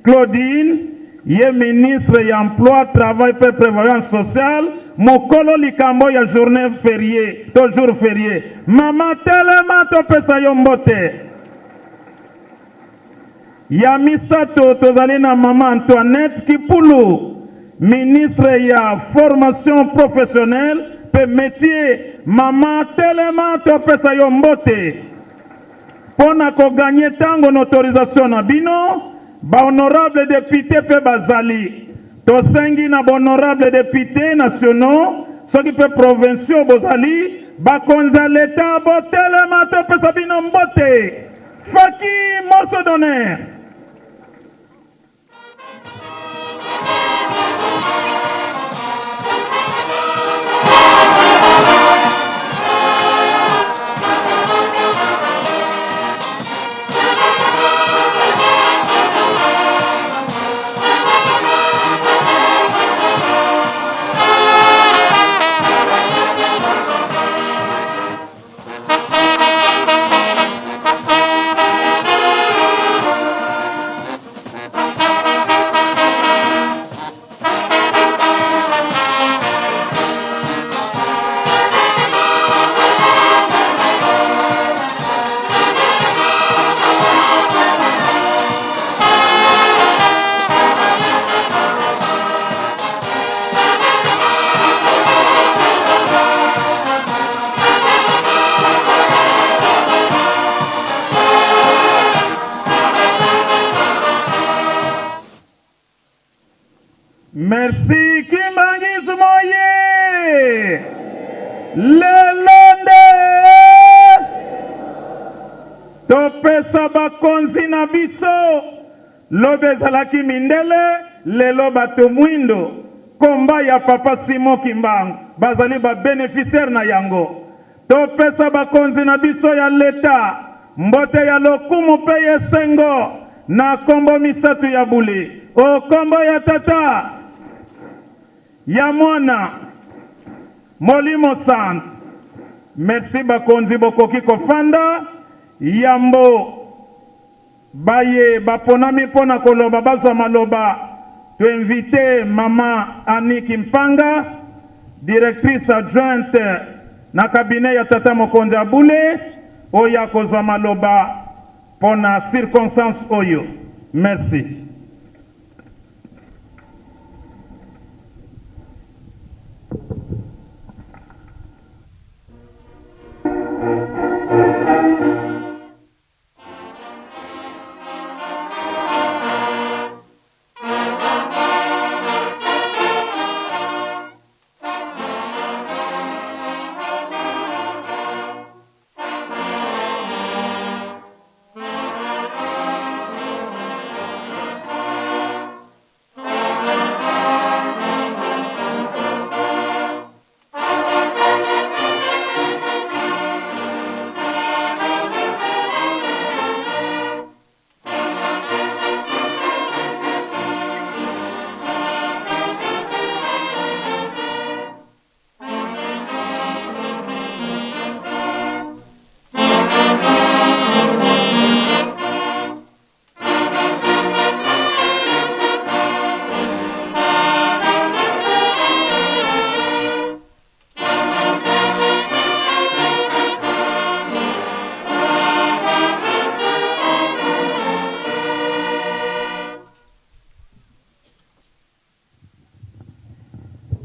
Claudine, ye ministre de l'Emploi, Travail et Prévoyance Sociale, mokolo likambo ya journée fériée, toujours férié. Maman telema to pesa yombote. Ya misato tozali na Maman Antoinette Kipulu, ministre ya formation professionnelle pe métier. Maman telema to pesa yombote. Pona ko gagner tango autorisation na bino. Ba honorable député pe bazali to sengi na honorable député nationaux soki pe provinciaux bozali ba konza l'état botelema to pe sabino mbote faki morceau d'honneur. Merci Kimbangi Sumoye. Lelonde. Topesa bakonzi na biso. Lobe zalaki mindele. Lelo bato mwindo. Komba ya papa Simon Kimbangu. Bazali ba bénéficiaire na yango. Topesa bakonzi na biso ya leta. Mbote ya lokumu pe yesengo. Na kombo misatu ya buli. O kombo ya tata. Ya mwana Molimo Sant. Merci bakonzi bokoki kofanda. Yambo baye baponami pona koloba bazwa maloba. Tu invité Maman Aniki Mpanga, directrice adjointe na cabinet ya tata mokonzi Abule, oya kozwa maloba pona circonstance oyo. Merci.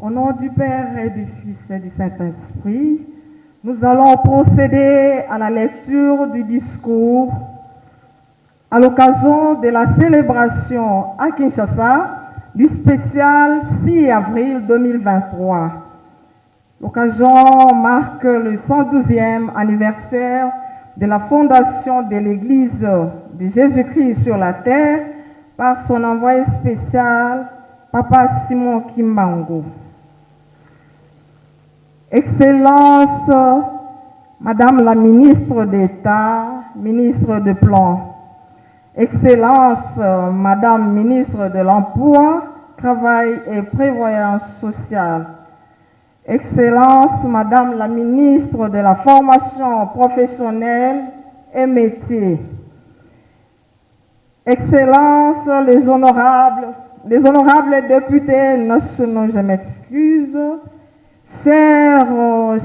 Au nom du Père et du Fils et du Saint-Esprit, nous allons procéder à la lecture du discours à l'occasion de la célébration à Kinshasa du spécial 6 avril 2023. L'occasion marque le 112e anniversaire de la fondation de l'Église de Jésus-Christ sur la terre par son envoyé spécial, Papa Simon Kimbangu. Excellence, Madame la ministre d'État, ministre de Plan. Excellence, Madame ministre de l'Emploi, Travail et Prévoyance sociale. Excellence, Madame la ministre de la Formation professionnelle et métier. Excellences, les honorables députés nationaux, je m'excuse, chers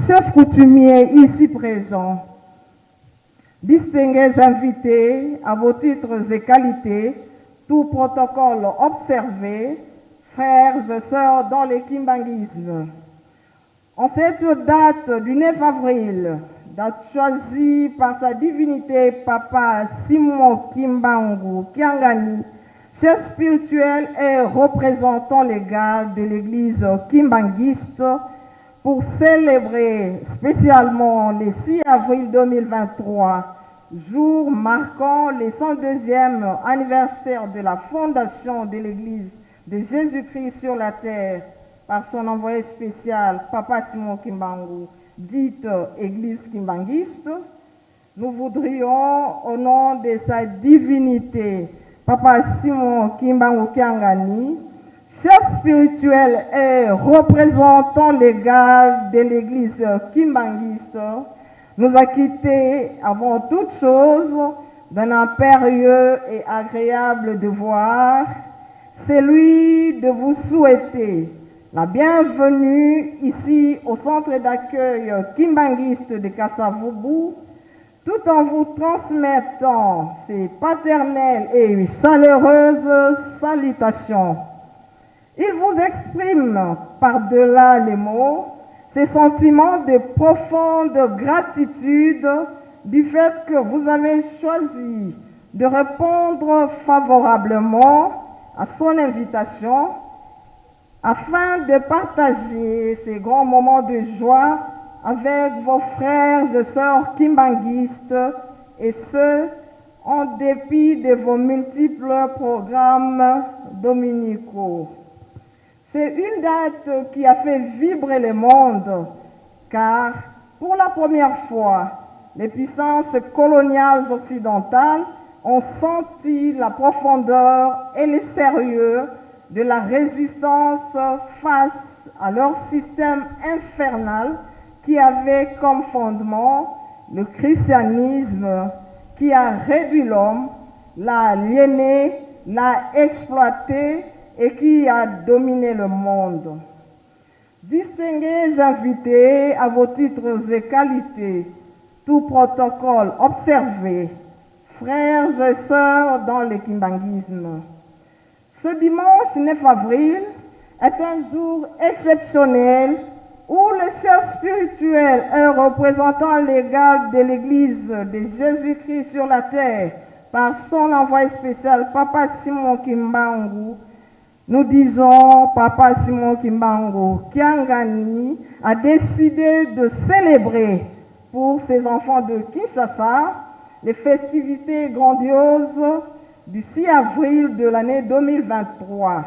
chefs coutumiers ici présents, distingués invités à vos titres et qualités, tout protocole observé, frères et sœurs dans le kimbanguisme. En cette date du 9 avril, date choisie par sa divinité Papa Simon Kimbangu Kiangani, chef spirituel et représentant légal de l'église kimbanguiste, pour célébrer spécialement le 6 avril 2023, jour marquant le 102e anniversaire de la fondation de l'église de Jésus-Christ sur la terre par son envoyé spécial, Papa Simon Kimbangu, dite Église kimbanguiste. Nous voudrions, au nom de sa divinité, Papa Simon Kimbangu Kiangani, chef spirituel et représentant légal de l'Église kimbanguiste, nous acquitter avant toute chose d'un impérieux et agréable devoir, celui de vous souhaiter la bienvenue ici au centre d'accueil kimbanguiste de Kasavubu, tout en vous transmettant ces paternelles et chaleureuses salutations. Il vous exprime par-delà les mots ces sentiments de profonde gratitude du fait que vous avez choisi de répondre favorablement à son invitation afin de partager ces grands moments de joie avec vos frères et sœurs kimbanguistes, et ce, en dépit de vos multiples programmes dominicaux. C'est une date qui a fait vibrer le monde, car pour la première fois, les puissances coloniales occidentales ont senti la profondeur et le sérieux de la résistance face à leur système infernal qui avait comme fondement le christianisme qui a réduit l'homme, l'a aliéné, l'a exploité et qui a dominé le monde. Distingués invités à vos titres et qualités, tout protocole observé, frères et sœurs dans le kimbanguisme. Ce dimanche 9 avril est un jour exceptionnel où le chef spirituel et représentant légal de l'Église de Jésus-Christ sur la terre, par son envoyé spécial, Papa Simon Kimbangu, nous disons, Papa Simon Kimbangu Kiangani a décidé de célébrer pour ses enfants de Kinshasa les festivités grandioses du 6 avril de l'année 2023,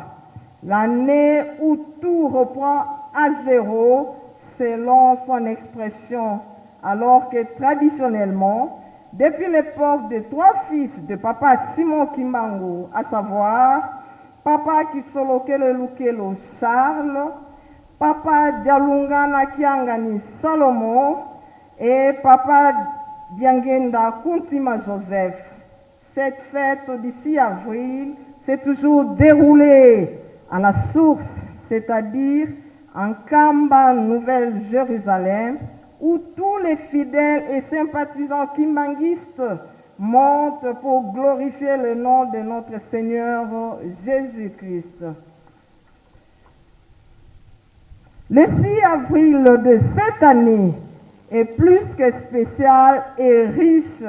l'année où tout reprend à zéro selon son expression, alors que traditionnellement, depuis l'époque des trois fils de Papa Simon Kimbangu, à savoir Papa Kisolokelo Lukelo Charles, Papa Dialungana Kiangani Salomon et Papa Diangenda Kuntima Joseph. Cette fête du 6 avril s'est toujours déroulée à la source, c'est-à-dire en Kamba, Nouvelle-Jérusalem, où tous les fidèles et sympathisants kimbanguistes montent pour glorifier le nom de notre Seigneur Jésus-Christ. Le 6 avril de cette année est plus que spécial et riche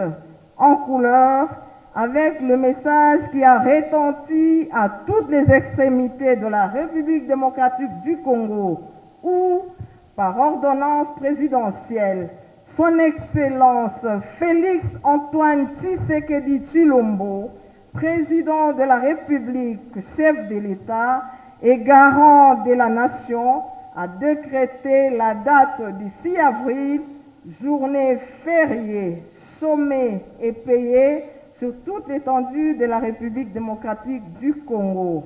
en couleurs, avec le message qui a retenti à toutes les extrémités de la République démocratique du Congo, où, par ordonnance présidentielle, son Excellence Félix Antoine Tshisekedi Tshilombo, président de la République, chef de l'État et garant de la nation, a décrété la date du 6 avril, journée fériée, chômée et payée sur toute l'étendue de la République démocratique du Congo.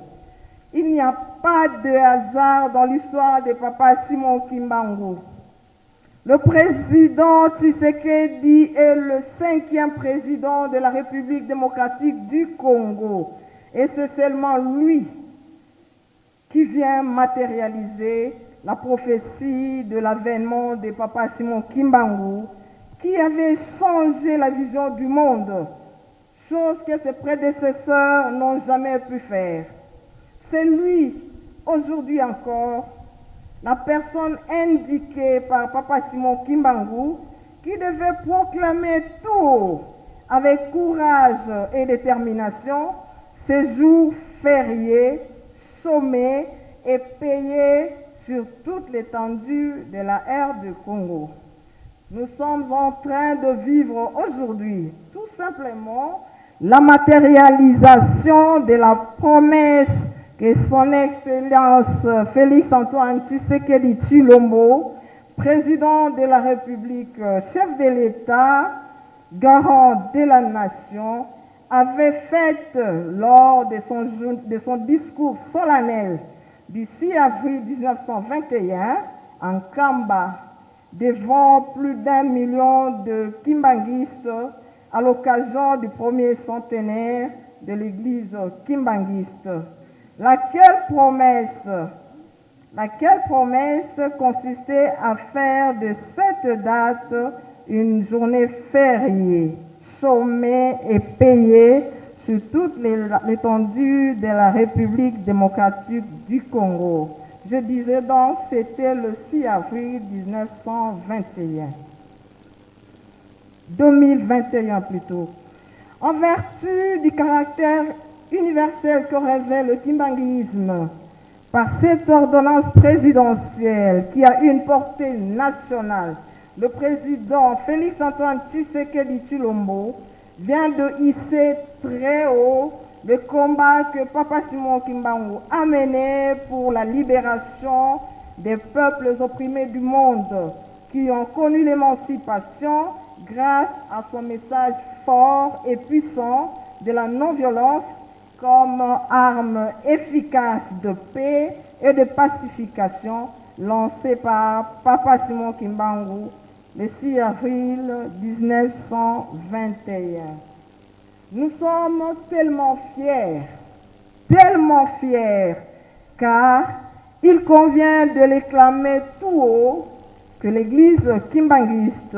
Il n'y a pas de hasard dans l'histoire de Papa Simon Kimbangu. Le président Tshisekedi est le 5e président de la République démocratique du Congo. Et c'est seulement lui qui vient matérialiser la prophétie de l'avènement de Papa Simon Kimbangu, qui avait changé la vision du monde, chose que ses prédécesseurs n'ont jamais pu faire. C'est lui, aujourd'hui encore, la personne indiquée par Papa Simon Kimbangu, qui devait proclamer tout avec courage et détermination ces jours fériés, chômés et payés sur toute l'étendue de la ère du Congo. Nous sommes en train de vivre aujourd'hui, tout simplement, la matérialisation de la promesse que son Excellence Félix-Antoine Tshisekedi Tshilombo, président de la République, chef de l'État, garant de la nation, avait faite lors de son discours solennel du 6 avril 1921 en Kamba, devant plus d'1 million de kimbanguistes à l'occasion du premier centenaire de l'église kimbanguiste. Laquelle promesse consistait à faire de cette date une journée fériée, chômée et payée sur toute l'étendue de la République démocratique du Congo. Je disais donc, c'était le 6 avril 2021 plutôt. En vertu du caractère universel que revêt le kimbanguisme, par cette ordonnance présidentielle qui a une portée nationale, le président Félix-Antoine Tshisekedi Tshilombo vient de hisser très haut le combat que Papa Simon Kimbangu a mené pour la libération des peuples opprimés du monde qui ont connu l'émancipation grâce à son message fort et puissant de la non-violence comme arme efficace de paix et de pacification lancé par Papa Simon Kimbangu le 6 avril 1921. Nous sommes tellement fiers, car il convient de l'éclamer tout haut que l'Église kimbanguiste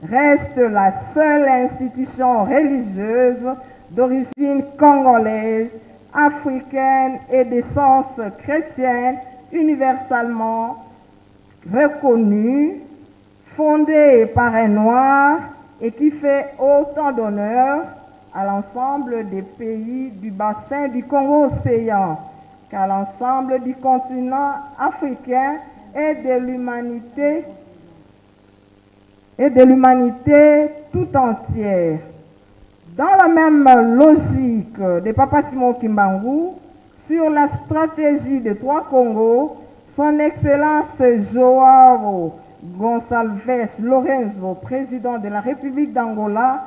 reste la seule institution religieuse d'origine congolaise, africaine et d'essence chrétienne universellement reconnue, fondée par un noir et qui fait autant d'honneur à l'ensemble des pays du bassin du Congo-Océan qu'à l'ensemble du continent africain et de l'humanité tout entière. Dans la même logique de Papa Simon Kimbangu, sur la stratégie des 3 Congos, son Excellence Joao Gonçalves Lorenzo, président de la République d'Angola,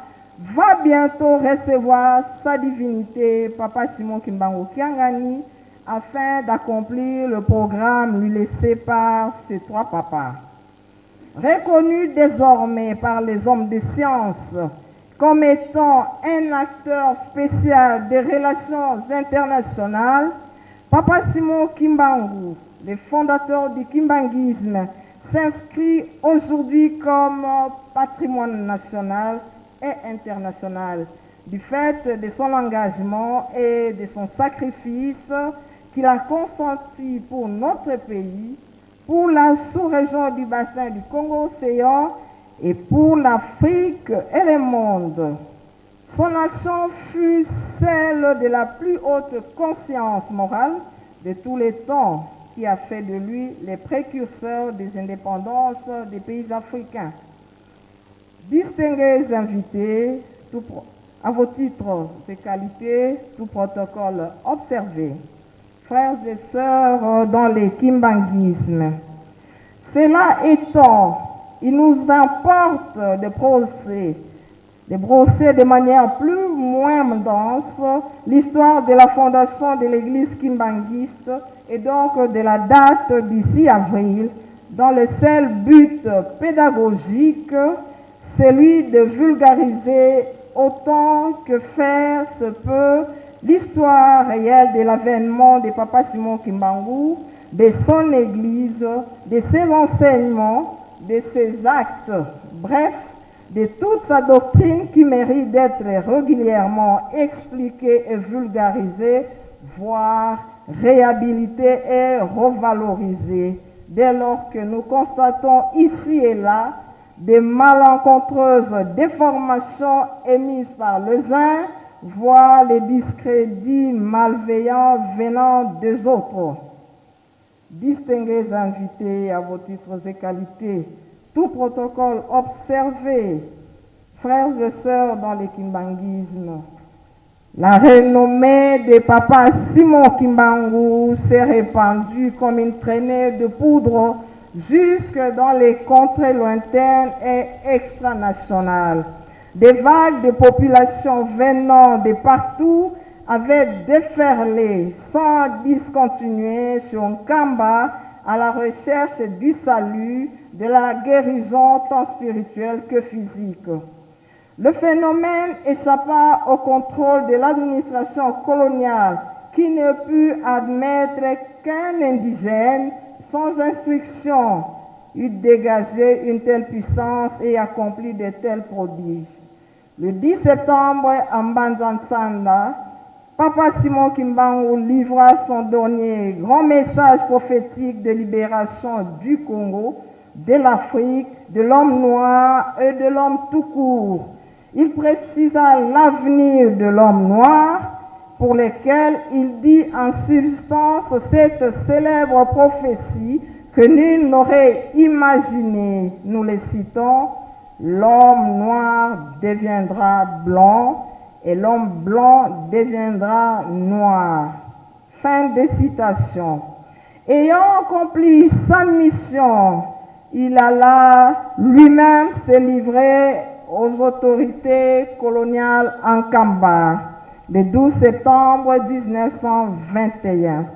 va bientôt recevoir sa divinité, Papa Simon Kimbangu Kiangani, afin d'accomplir le programme lui laissé par ces 3 papas. Reconnu désormais par les hommes de science comme étant un acteur spécial des relations internationales, Papa Simon Kimbangu, le fondateur du kimbanguisme, s'inscrit aujourd'hui comme patrimoine national et international du fait de son engagement et de son sacrifice qu'il a consenti pour notre pays, pour la sous-région du bassin du Congo-Océan et pour l'Afrique et le monde. Son action fut celle de la plus haute conscience morale de tous les temps, qui a fait de lui les précurseurs des indépendances des pays africains. Distingués invités, à vos titres de qualité, tout protocole observé. Frères et sœurs dans le kimbanguisme, cela étant, il nous importe de brosser de manière plus ou moins dense l'histoire de la fondation de l'église kimbanguiste et donc de la date du 6 avril dans le seul but pédagogique, celui de vulgariser autant que faire se peut l'histoire réelle de l'avènement de Papa Simon Kimbangu, de son Église, de ses enseignements, de ses actes, bref, de toute sa doctrine qui mérite d'être régulièrement expliquée et vulgarisée, voire réhabilitée et revalorisée, dès lors que nous constatons ici et là des malencontreuses déformations émises par les uns, voire les discrédits malveillants venant des autres. Distingués invités à vos titres et qualités, tout protocole observé, frères et sœurs dans le kimbanguisme, la renommée de Papa Simon Kimbangu s'est répandue comme une traînée de poudre jusque dans les contrées lointaines et extranationales. Des vagues de population venant de partout avaient déferlé sans discontinuer sur Nkamba à la recherche du salut, de la guérison tant spirituelle que physique. Le phénomène échappa au contrôle de l'administration coloniale qui ne put admettre qu'un indigène sans instruction eût dégagé une telle puissance et accompli de tels prodiges. Le 10 septembre, à Mbanza-Ntsanda, Papa Simon Kimbangu livra son dernier grand message prophétique de libération du Congo, de l'Afrique, de l'homme noir et de l'homme tout court. Il précisa l'avenir de l'homme noir, pour lequel il dit en substance cette célèbre prophétie que nul n'aurait imaginé. Nous les citons: l'homme noir deviendra blanc et l'homme blanc deviendra noir. Fin de citation. Ayant accompli sa mission, il alla lui-même se livrer aux autorités coloniales en Kamba le 12 septembre 1921.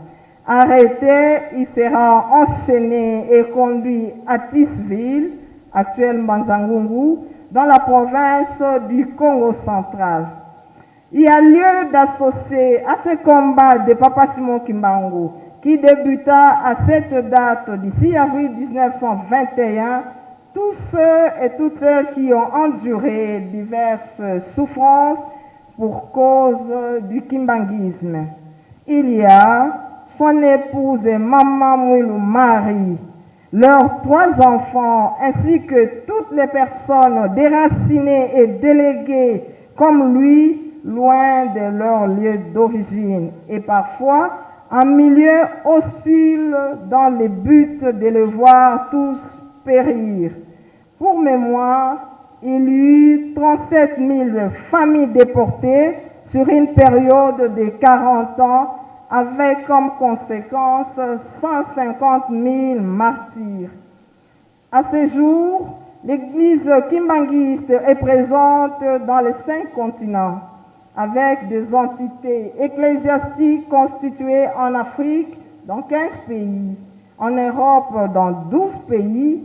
Arrêté, il sera enchaîné et conduit à Tisville, actuelle Mbanza-Ngungu, dans la province du Congo central. Il y a lieu d'associer à ce combat de Papa Simon Kimbangu, qui débuta à cette date du 6 avril 1921, tous ceux et toutes celles qui ont enduré diverses souffrances pour cause du kimbanguisme. Il y a son épouse et Maman Mouilou Marie, leurs 3 enfants, ainsi que toutes les personnes déracinées et déléguées comme lui, loin de leur lieu d'origine, et parfois en milieu hostile dans le but de les voir tous périr. Pour mémoire, il y eut 37 000 familles déportées sur une période de 40 ans, avec comme conséquence 150 000 martyrs. À ce jour, l'Église kimbanguiste est présente dans les 5 continents, avec des entités ecclésiastiques constituées en Afrique dans 15 pays, en Europe dans 12 pays,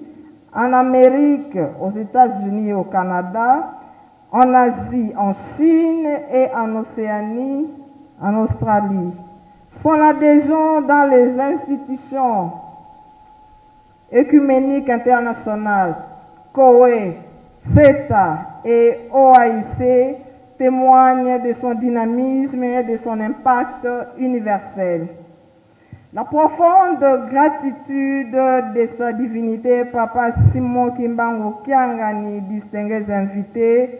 en Amérique, aux États-Unis et au Canada, en Asie, en Chine et en Océanie, en Australie. Son adhésion dans les institutions écuméniques internationales, COE, CETA et OAIC témoigne de son dynamisme et de son impact universel. La profonde gratitude de sa divinité, Papa Simon Kimbangu Kiangani, distingués invités,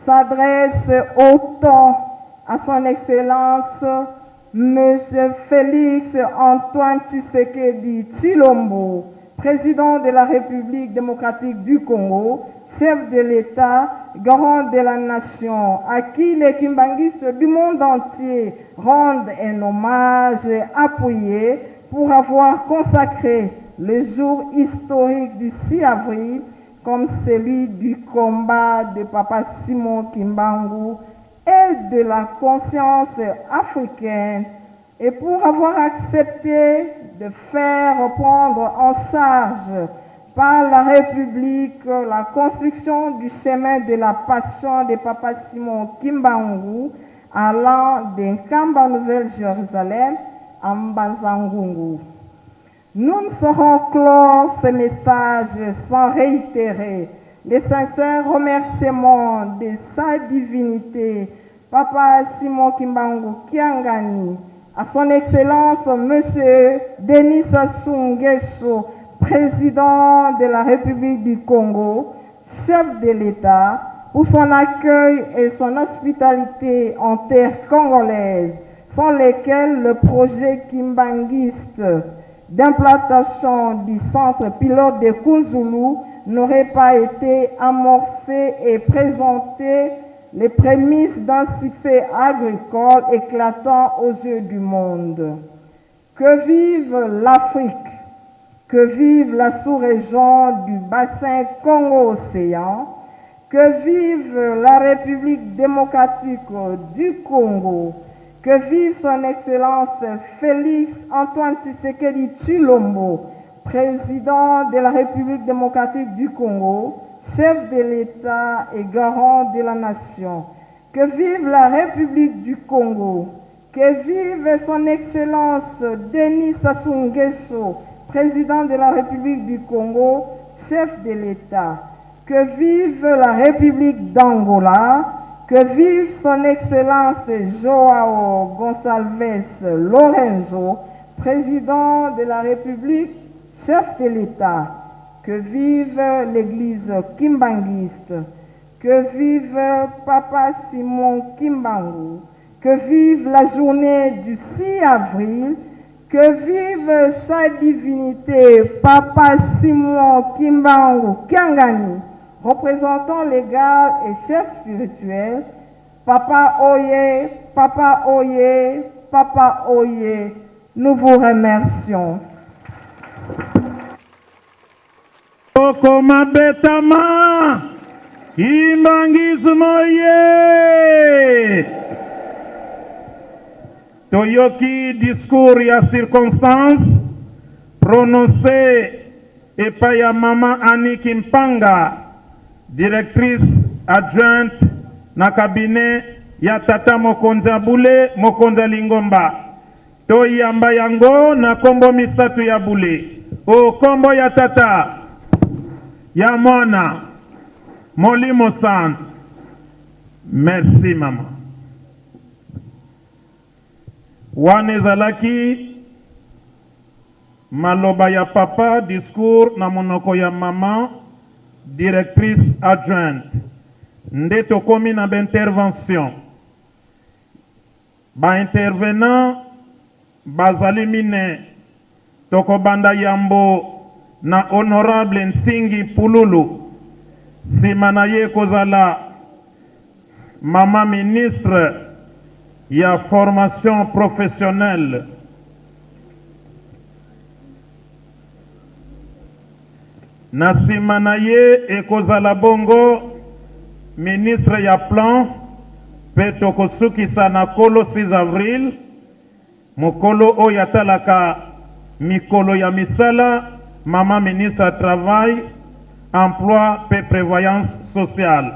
s'adresse autant à son Excellence Monsieur Félix Antoine Tshisekedi Tshilombo, président de la République démocratique du Congo, chef de l'État, garant de la nation, à qui les kimbanguistes du monde entier rendent un hommage appuyé pour avoir consacré le jour historique du 6 avril comme celui du combat de Papa Simon Kimbangu et de la conscience africaine et pour avoir accepté de faire prendre en charge par la République la construction du chemin de la Passion de Papa Simon Kimbangu allant d'Nkamba Nouvelle-Jérusalem à Mbanzangungu. Nous ne saurons clore ce message sans réitérer les sincères remerciements de sa divinité, Papa Simon Kimbangu Kiangani, à son Excellence Monsieur Denis Sassou Nguesso, président de la République du Congo, chef de l'État, pour son accueil et son hospitalité en terre congolaise, sans lesquels le projet kimbanguiste d'implantation du centre pilote de Kouzoulou n'aurait pas été amorcé et présenté les prémices d'un succès agricole éclatant aux yeux du monde. Que vive l'Afrique, que vive la sous-région du bassin Congo-Océan, que vive la République démocratique du Congo, que vive son Excellence Félix Antoine Tshisekedi Tshilombo, président de la République démocratique du Congo, chef de l'État et garant de la nation. Que vive la République du Congo, que vive son Excellence Denis Sassou Nguesso, président de la République du Congo, chef de l'État. Que vive la République d'Angola, que vive son Excellence Joao Gonçalves Lorenzo, président de la République, chef de l'État. Que vive l'Église kimbanguiste, que vive Papa Simon Kimbangu, que vive la journée du 6 avril, que vive sa divinité Papa Simon Kimbangu Kiangani, représentant légal et chef spirituel, Papa Oye, Papa Oye, Papa Oye, nous vous remercions. Okoma betama Kimbangismo ye Toyoki discours ya circonstance prononcé et par ya Maman Annie Kimpanga, directrice adjointe na cabinet ya Tata Mokonza Bule Mokonza Lingomba. Toyamba yango na kombo misatu ya Bule. O kombo ya Tata ya Mwana Molimo Sant. Merci maman. Wane zalaki maloba ya papa, discours na monoko ya maman, directrice adjointe. Nde tokomi na intervention. Ba intervenant bazali mine tokobanda yambo na honorable Nsingi Pululu. Simana ye kozala mama ministre ya formation professionnelle. Na simana ye ekozala bongo ministre ya plan pe tokosukisa na kolo 6 avril mokolo oyo atalaka mikolo ya misala mama ministre travail emploi pe prévoyance sociale.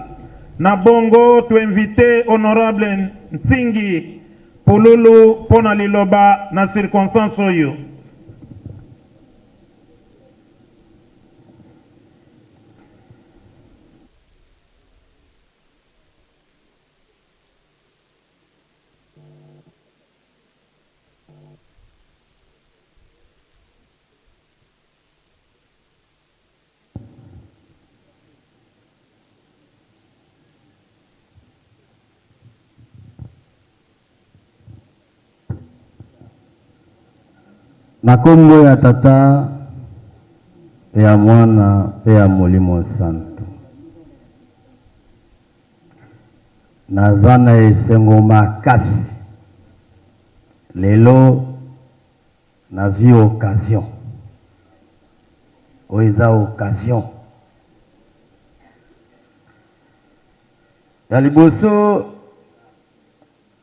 Na bongo tu invité honorable Nsingi Pululu pona liloba na circonstance oyo. Na kombo ya Tata ya Mwana ya Molimo Santo. Nazana esengo makasi. Lelo nazwi occasion. Oiza occasion. Ya liboso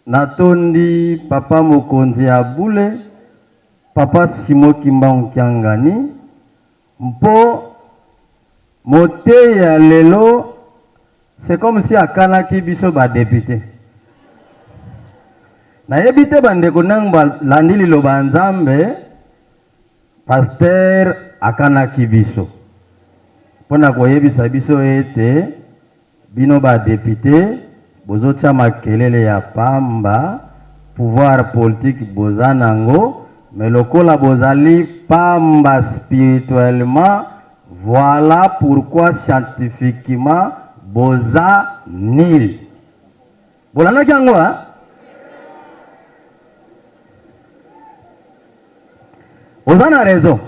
natondi papa mokonzi ya bule papa Simo Kimbangu Kiangani mpo mote ya lelo c'est comme si akanaki biso ba député na yebite bandeko nang balandi liloba nzambe pasteur akanaki biso pona koyebisa biso ete bino ba député bozotia makelele ya pamba pouvoir politique bozanango mais lokola bozali pamba spirituellement voilà pourquoi scientifiquement boza nil bolana kango hein ozana raison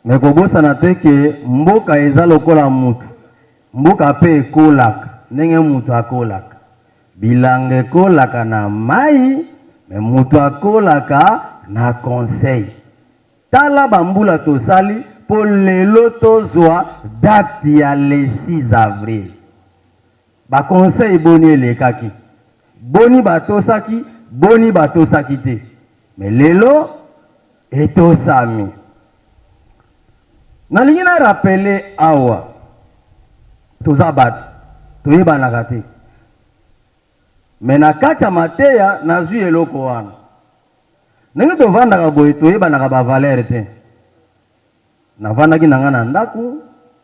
mais kobosana te ke mboka eza lokola mutu mboka pe ekolaka ndenge mutu akolaka bilanga ekolaka na mai mais mutu akolaka na conseil tala bambula tosali po lelo tozwa date ya le 6 avril baconseil boni elekaki boni batosaki boni batosaki te mais lelo etosami nalingi na rapele awa toza bato toyebanaka te me na kati ya mateya nazwi eloko wana ndenge tovandaka boye toyebanaka bavalere te navandaki na nga na ndaku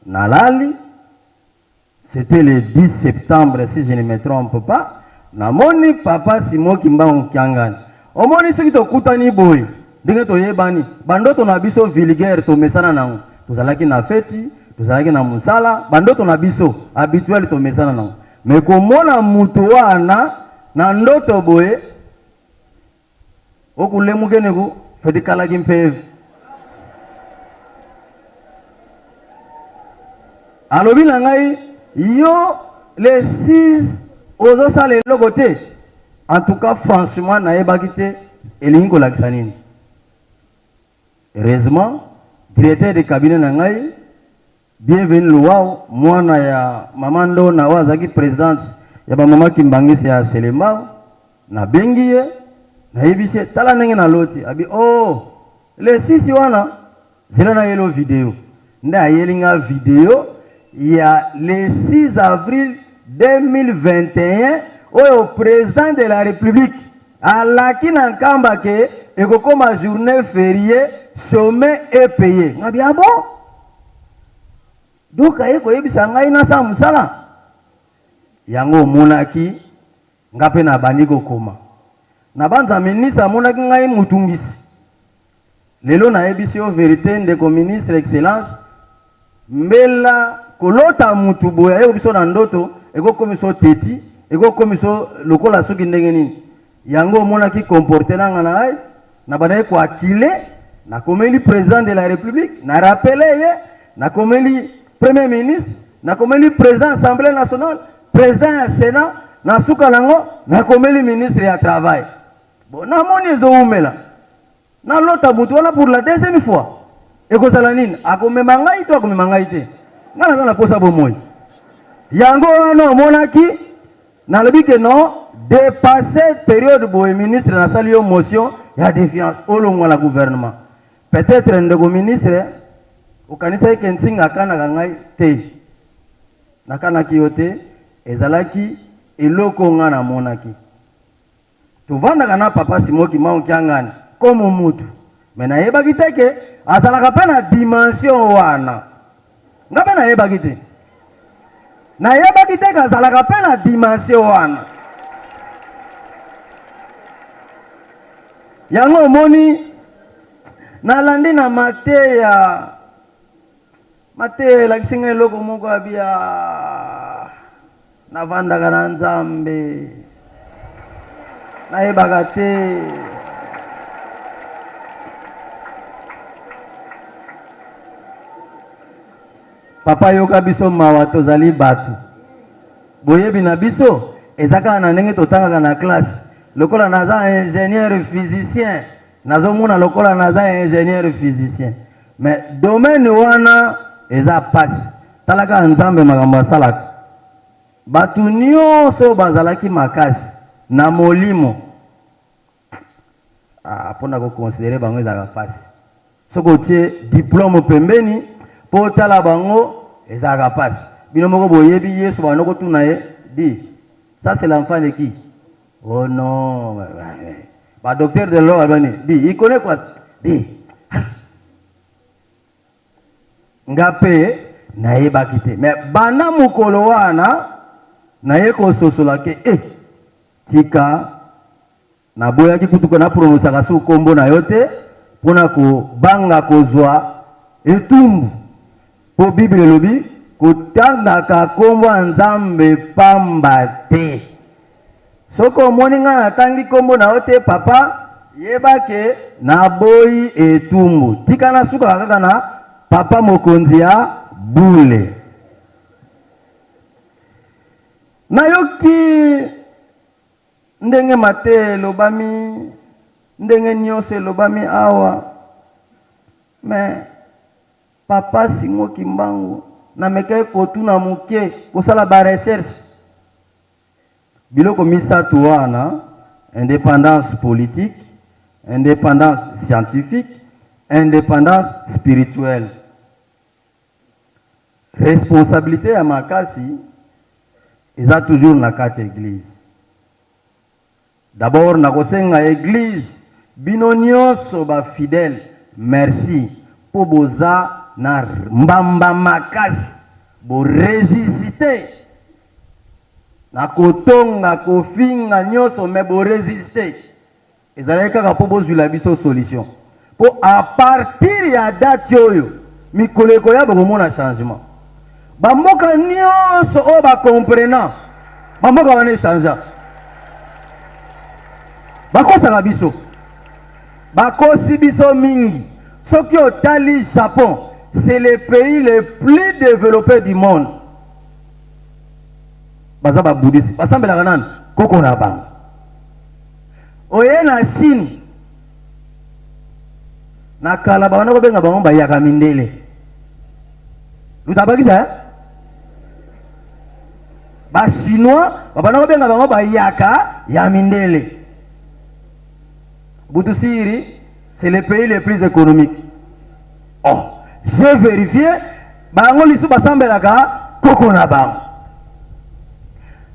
nalali c'était le 10 septembre si je ne me trompe pas namoni papa Simo Kimbangu Kiangani omoni soki tokutani boye ndenge toyebani bandoto na biso vulgaire tomesana nango tozalaki na feti tozalaki na musala bandoto na biso habituel tomesana nango me komona mutu wana na ndoto boye okulemukeneku feti kalaki mpeve alobi na ngai yo les 6 ozosala eloko te en tout cas franchement nayebaki te elingi kolakisa nini heureusement directeur de cabinet na ngai bienvenu luwao mwana ya mama ndo na wazaki présidente ya ba mama Kimbangisi ya Selema na bengi ye na yebise tala ndenge na loti abi oh les 6 wana zela na yelo video nda yelinga video ya le 6 avril 2021 oyo président de la république alaki na nkamba ke ekokoma journée fériée chômé et payé ngabi abo donc aye koyebisa ngai na sa musala yango monaki ngape na bandi kokoma na banza ministre monaki ngai mutungisi lelo na yebisi yo vérité ndeko ministre excellence mbela kolota mutu boya aye biso na ndoto ekokomiso teti ekokomiso lokola soki ndenge nini yango monaki comporter nanga na ngai na banaye ko akile na komeli président de la république na rappelé ye na komeli premier ministre na komeli président assemblée nationale président ya sénat na suka nango na komeli ministre ya travail bon na moni ezoumela na lota mutu wana pour la deuxième fois ekozala nini akomema ngai to akomema ngai te nga naza na posa bomoi yango wana omonaki nalobi ke non dépasser période boye ministre nasali yo motion ya défiance olongwa la gouvernement peut-être ndeko ministre okanisa ke nsinga akanaka ngai te nakanaki yo te ezalaki eloko nga namonaki tovandaka na papa Simo Kimbangu Kiangani komo mutu me nayebaki te ke azalaka mpe na dimension wana nga mpe nayebaki te nayebaki te ke azalaka mpe na dimension wana yango omoni nalandi na mateya elakisi nga eloko moko abia navandaka na nzambe nayebaka te papa yoka biso mawa tozali bato boyebi na biso ezaka na ndenge totangaka na classe lokola naza ingénieur physicien nazomona lokola naza ingénieur physicien mais domaine wana eza pasi talaka nzambe makambo asalaka batu nyonso bazalaki makasi na molimo pona ko considérer bango ezaka pasi soko tie diplôme pembeni po tala bango ezaka pasi bino moko boyebi Yesu bano ko tuna ye di ça c'est l'enfant de qui? Oh non ba docteur de l'eau albani di il connaît quoi? Di ngape na ye bakite mais bana mukolo wana na ye ko sosola ke tika na boya ki kutuko na pronosaka su kombo na yote pona ko banga kozwa etumbu po Bible lobi kutanda ka kombo nzambe pamba te soko moninga na tangi kombo na yote papa yebake na boyi etumbu tika na suka kaka na papa mokonzi ya bule na yoki ndenge mate lobami ndenge nyose lobami awa mais papa singo kimbangu na meke kotuna muke kosala ba recherche biloko misatu wana: indépendance politique, indépendance scientifique, indépendance spirituelle. Responsabilité ya makasi eza toujours na kati église. D'abord na kosenga église bino nyonso ba fidèle merci po boza na mbamba makasi bo résister na kotonga kofinga nyonso me bo résister ezalaki kaka po bozwila biso solution po à partir ya date oyo mikolo ekoya bokomona changement. Bamboka nyonso oyo bacomprenant bamboka wana echangea bakosaka biso bakosi biso mingi. Soki otali Japon, c'est le pays le plus développé du monde. Baza ba bouddhiste basambelaka nani koko na bango. Oye na Chine na kala bana ko benga bango bayaka mindele lutabakisa ba chinois bana ko benga bango bayaka ya mindele. Boutousiri, c'est le pays le plus économique. Oh, j'ai vérifié, bango lisu basambelaka koko na bango.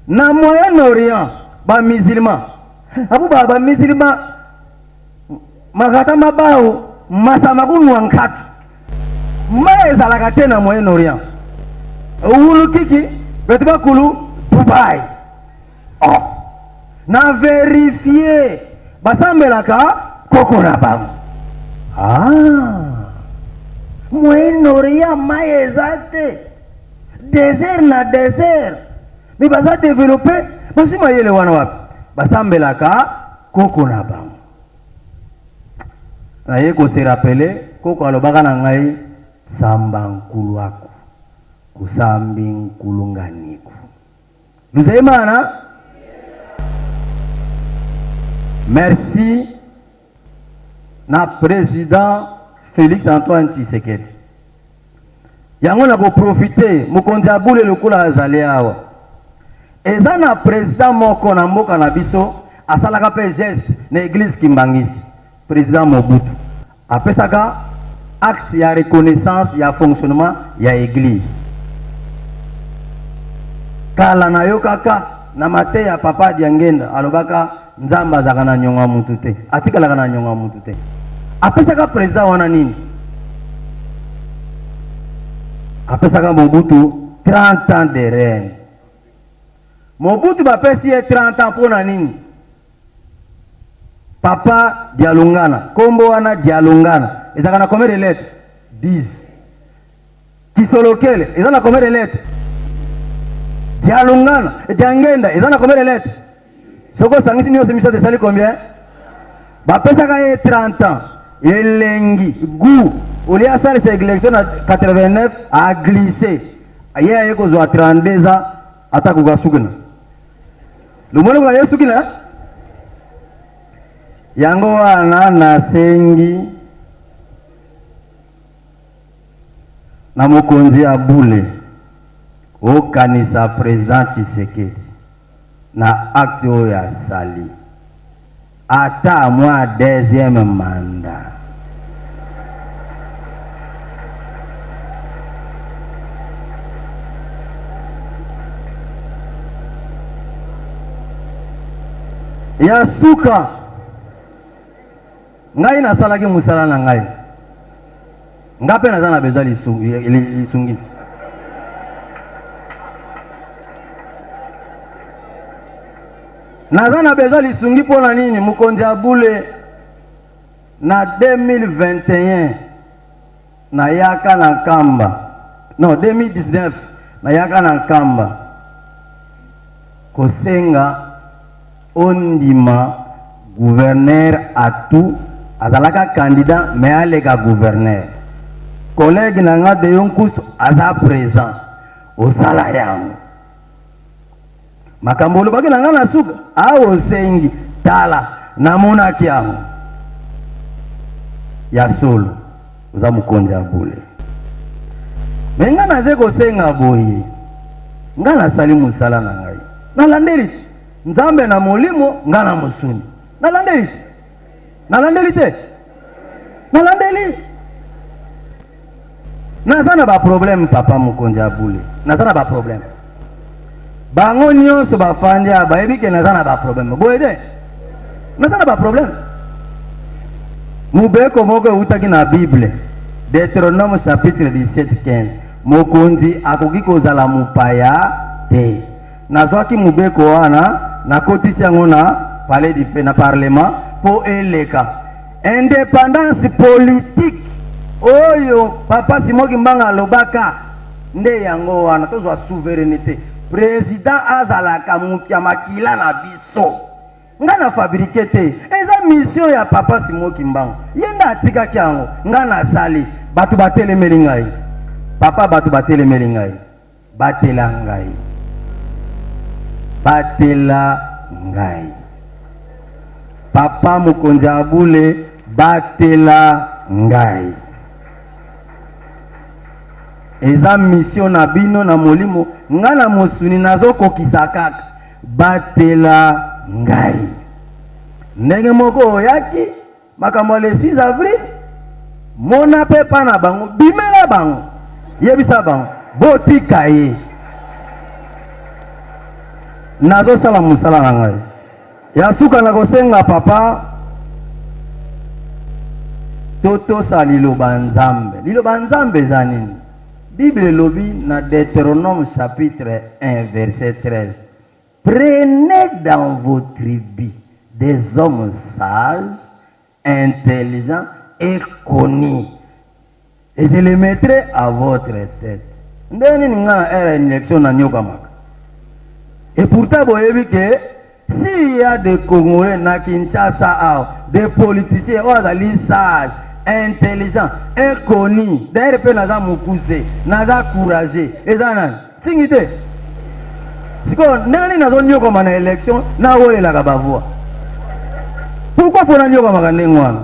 Na Moyen-Orient, ba musulman. Abu ba musulman makata mabao masama kunwankatu. Ezalaka te na Moyen-Orient. Ulu kiki betiba kulu Dubai. Oh, na vérifié basambelaka koko na bango. Moyen-Orient maezate désert na désert mais baza développé basi mayele wana wapi basambelaka koko na bango. Na ye ko se rappeler koko alobaka na ngai samba nkulu ako kusambi nkulu nganiku. Luzaimana merci na président Félix Antoine Tshisekedi. Yango na ko profiter mokonzi abule lokola azali awa. Eza na président moko na mboka na biso asalaka pe geste na église kimbangiste. Président Mobutu apesaka acte ya reconnaissance ya fonctionnement ya église. Kala na yo kaka na mate ya papa Diangenda alobaka nzamba zaka na nyonga mutu te atikalaka na nyonga mutu te. Apesaka président wana nini? Apesaka Mobutu 30 ans de règne. Mobutu bapesi ye 30 ans pona nini? Papa Dialungana, kombo wana Dialungana. Ezaka na combien de lettres? 10. Kisolokele, ezaka na combien de lettres? Dialungana, Diangenda, ezaka na combien de lettres? Soko sangisi nyo semisa de sali combien? Bapesaka ye 30 ans. Elengi, goût. Oli a sali sa élection à 89 a glissé. Aye aye ko zo 32 ans ataku ga sugina. Le mono ga yesugina? Yango wana na sengi na mokonzi abule okanisa président Tshisekedi na acte oyo ya sali ata mwa deuxième mandat. Ya suka ngai nasalaki musala na ngai ngape naza na besoin lisungi naza na besoin lisungi mpona nini? Mokonzi Abule na 2021 nayaka na nkamba, non 2019 nayaka na nkamba kosenga ondima gouverneur Atou azalaka candidat mais alega gouverneur. Collègue nanga de Yonkusu aza présent osala yango makambo olobaki nanga na suka aosengi tala namonaki yango ya solo oza mokonzi Abule. Me nga naze kosenga boye nga nasali mosala na ngai nalandeli nzambe na molimo nga na mosuni nalandeli te nalandeli. Naza na ba problème papa mokonzi Abule, naza na ba problème. Bango nyonso bafandi bayebi ke naza na ba problème. Boyede naza na ba problème. Mubeko moko utaki na Bible, Deutéronome chapitre 17-15. Mokonzi akoki kozala mupaya te. Nazwaki mubeko wana nakotisi yango na palais du na parlement po eleka. Indépendance politique oyo papa Simoki Mbanga lobaka nde yango wana tozwa souveraineté. Président azalaka mupya makila na biso nga na fabriqué te. Eza mission ya papa Simoki Mbanga yenda atikaki yango nga na sali batu batelemeli ngai papa batu batelemeli ngai batela ngai batela ngai papa mokonzi Abule batela ngai. Eza mission na bino na molimo nga na mosuni nazoko kisakaka batela ngai. Ndenge moko oyaki makambo le 6 avril mona pepa na bango bimela bango yebisa bango botika ye nazo sala musala na ngai ya suka na kosenga papa toto sa liloba nzambe. Liloba nzambe za nini? Bible lobi na Deutéronome chapitre 1 verset 13. Prenez dans vos tribus des hommes sages, intelligents et connus, et je les mettrai à votre tête. Ndeni ngana era élection na nyokamaka. Et pourtant boyebi que s'il y a des Congolais na Kinshasa, des politiciens ou sages, intelligent, inconnu, d'ailleurs pe naza mukuse, naza courageux, ezana singite. Siko nani nazo nyoko mana élection na wole la kabavua. Pourquoi faut na nyoko makandengwana?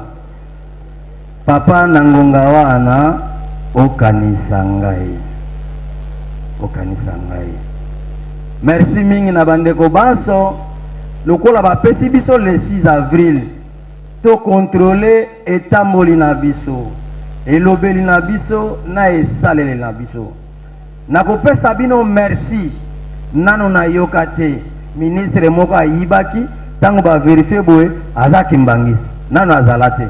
Papa nangonga wana okanisa ngai. Okanisa ngai. Merci mingi na bandeko baso lokola ba pesi biso le 6 avril. To contrôler etamboli na biso elobeli na biso na esaleli na biso nakopesa bino merci nano na yokate ministre moko ayibaki tango ba vérifier boye azaki mbangisi nano azalate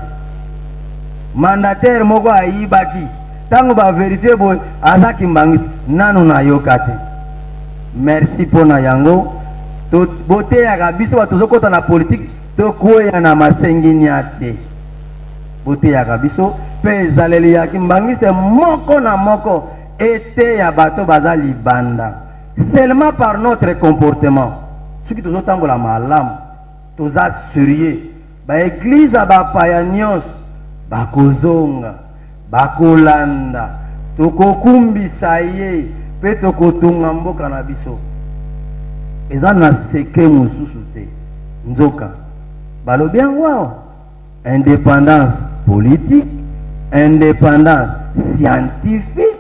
mandataire moko ayibaki tango ba vérifier boye azaki mbangisi nano na yokate. Merci pona yango to bote ya biso batozokota na politique tokoya na masengini ate bote ya kabiso pe ezaleli ya kimbangiste moko na moko ete ya bato baza libanda seulement par notre comportement soki tozotambola malamu toza sérieux baeglize bapaya nyonso bakozonga bakolanda tokokumbisa ye pe tokotunga mboka na biso eza na sekre mosusu te nzoka balobi yango awa indépendance politique, indépendance scientifique,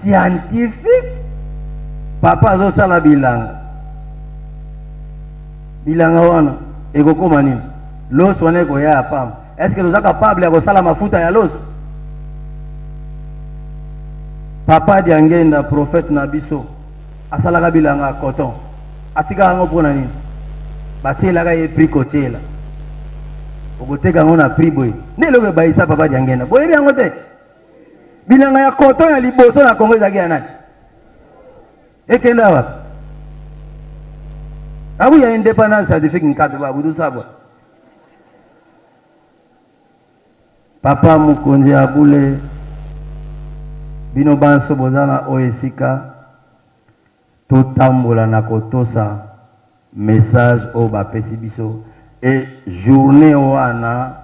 scientifique. Papa azosala bilanga. Bilanga wana ekokoma nini? Loso wana ekoya ya pamba. Est-ce que toza capable ya kosala mafuta ya loso? Papa Diangenda, prophète na biso, asalaka bilanga coton. Atika yango mpona nini? Batielaka ye prix kotiela. Okoteka yango na prix boye. Neloko ebayisa Papa Diangenda. Boyebi yango te. Bilanga ya coton ya liboso na Congo ezalaki ya nani? Ekenda wapi? Abu ya independence scientifique nkatu babu tout ça. Papa Mukonzi Abule bino banso bozana oesika totambola na kotosa message o bapesi biso et journée wana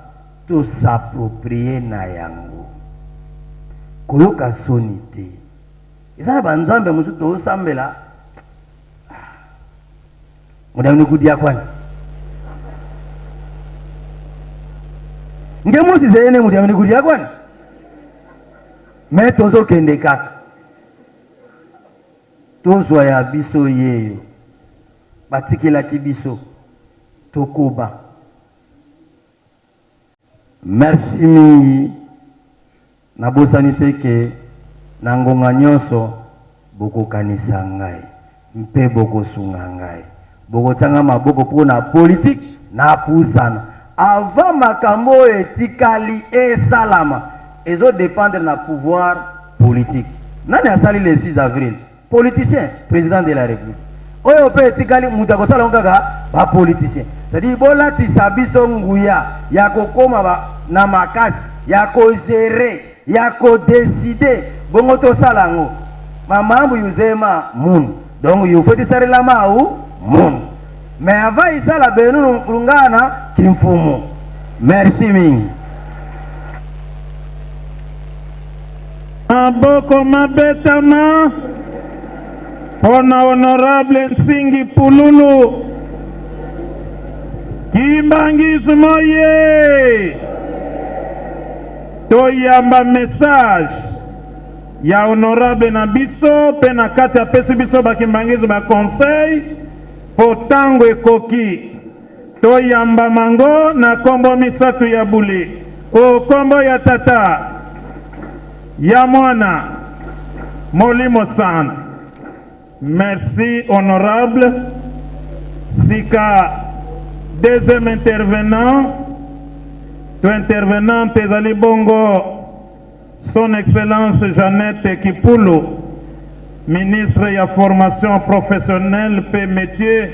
to s'approprier na yango koyoka soni te ezala banzambe mosu tosambela mudamni kudia kwani ngemusi zene mudamni kudia kwani me tozokende kaka tozwa ya biso yeyo batikelaki biso tokoba. Merci mingi nabosani te ke na ngonga nyonso bokokanisa ngai mpe bokosunga ngai bokotanga maboko mpona politique na pusana avant makambo etikali esalama ezo dépendre na pouvoir politique. Nani asali le 6 avril? Politicien, président de la République. Oyo pe etikali mutu akosala kaka ba politicien. C'est-à-dire bolatisa biso nguya ya kokoma na makasi ya kogere ya kodeside bongo tosala ngo mamambu yuzema mun donc yufeti sarela mau mun mais avant isala benu lungana kimfumu. Merci mingi. Maboko mabetama pona honorable Nsingi Pululu Kimbangizo moye toyamba message ya honorable na biso pe na kati ya pesi biso bakimbangizo ba conseil potango ekoki toyamba mango na kombo misatu ya buli o kombo ya tata ya mwana Molimo Sand. Merci honorable. Sika deuxième intervenant Ezali Bongo son excellence Jeannette Kipulu, ministre de la formation professionnelle et métier,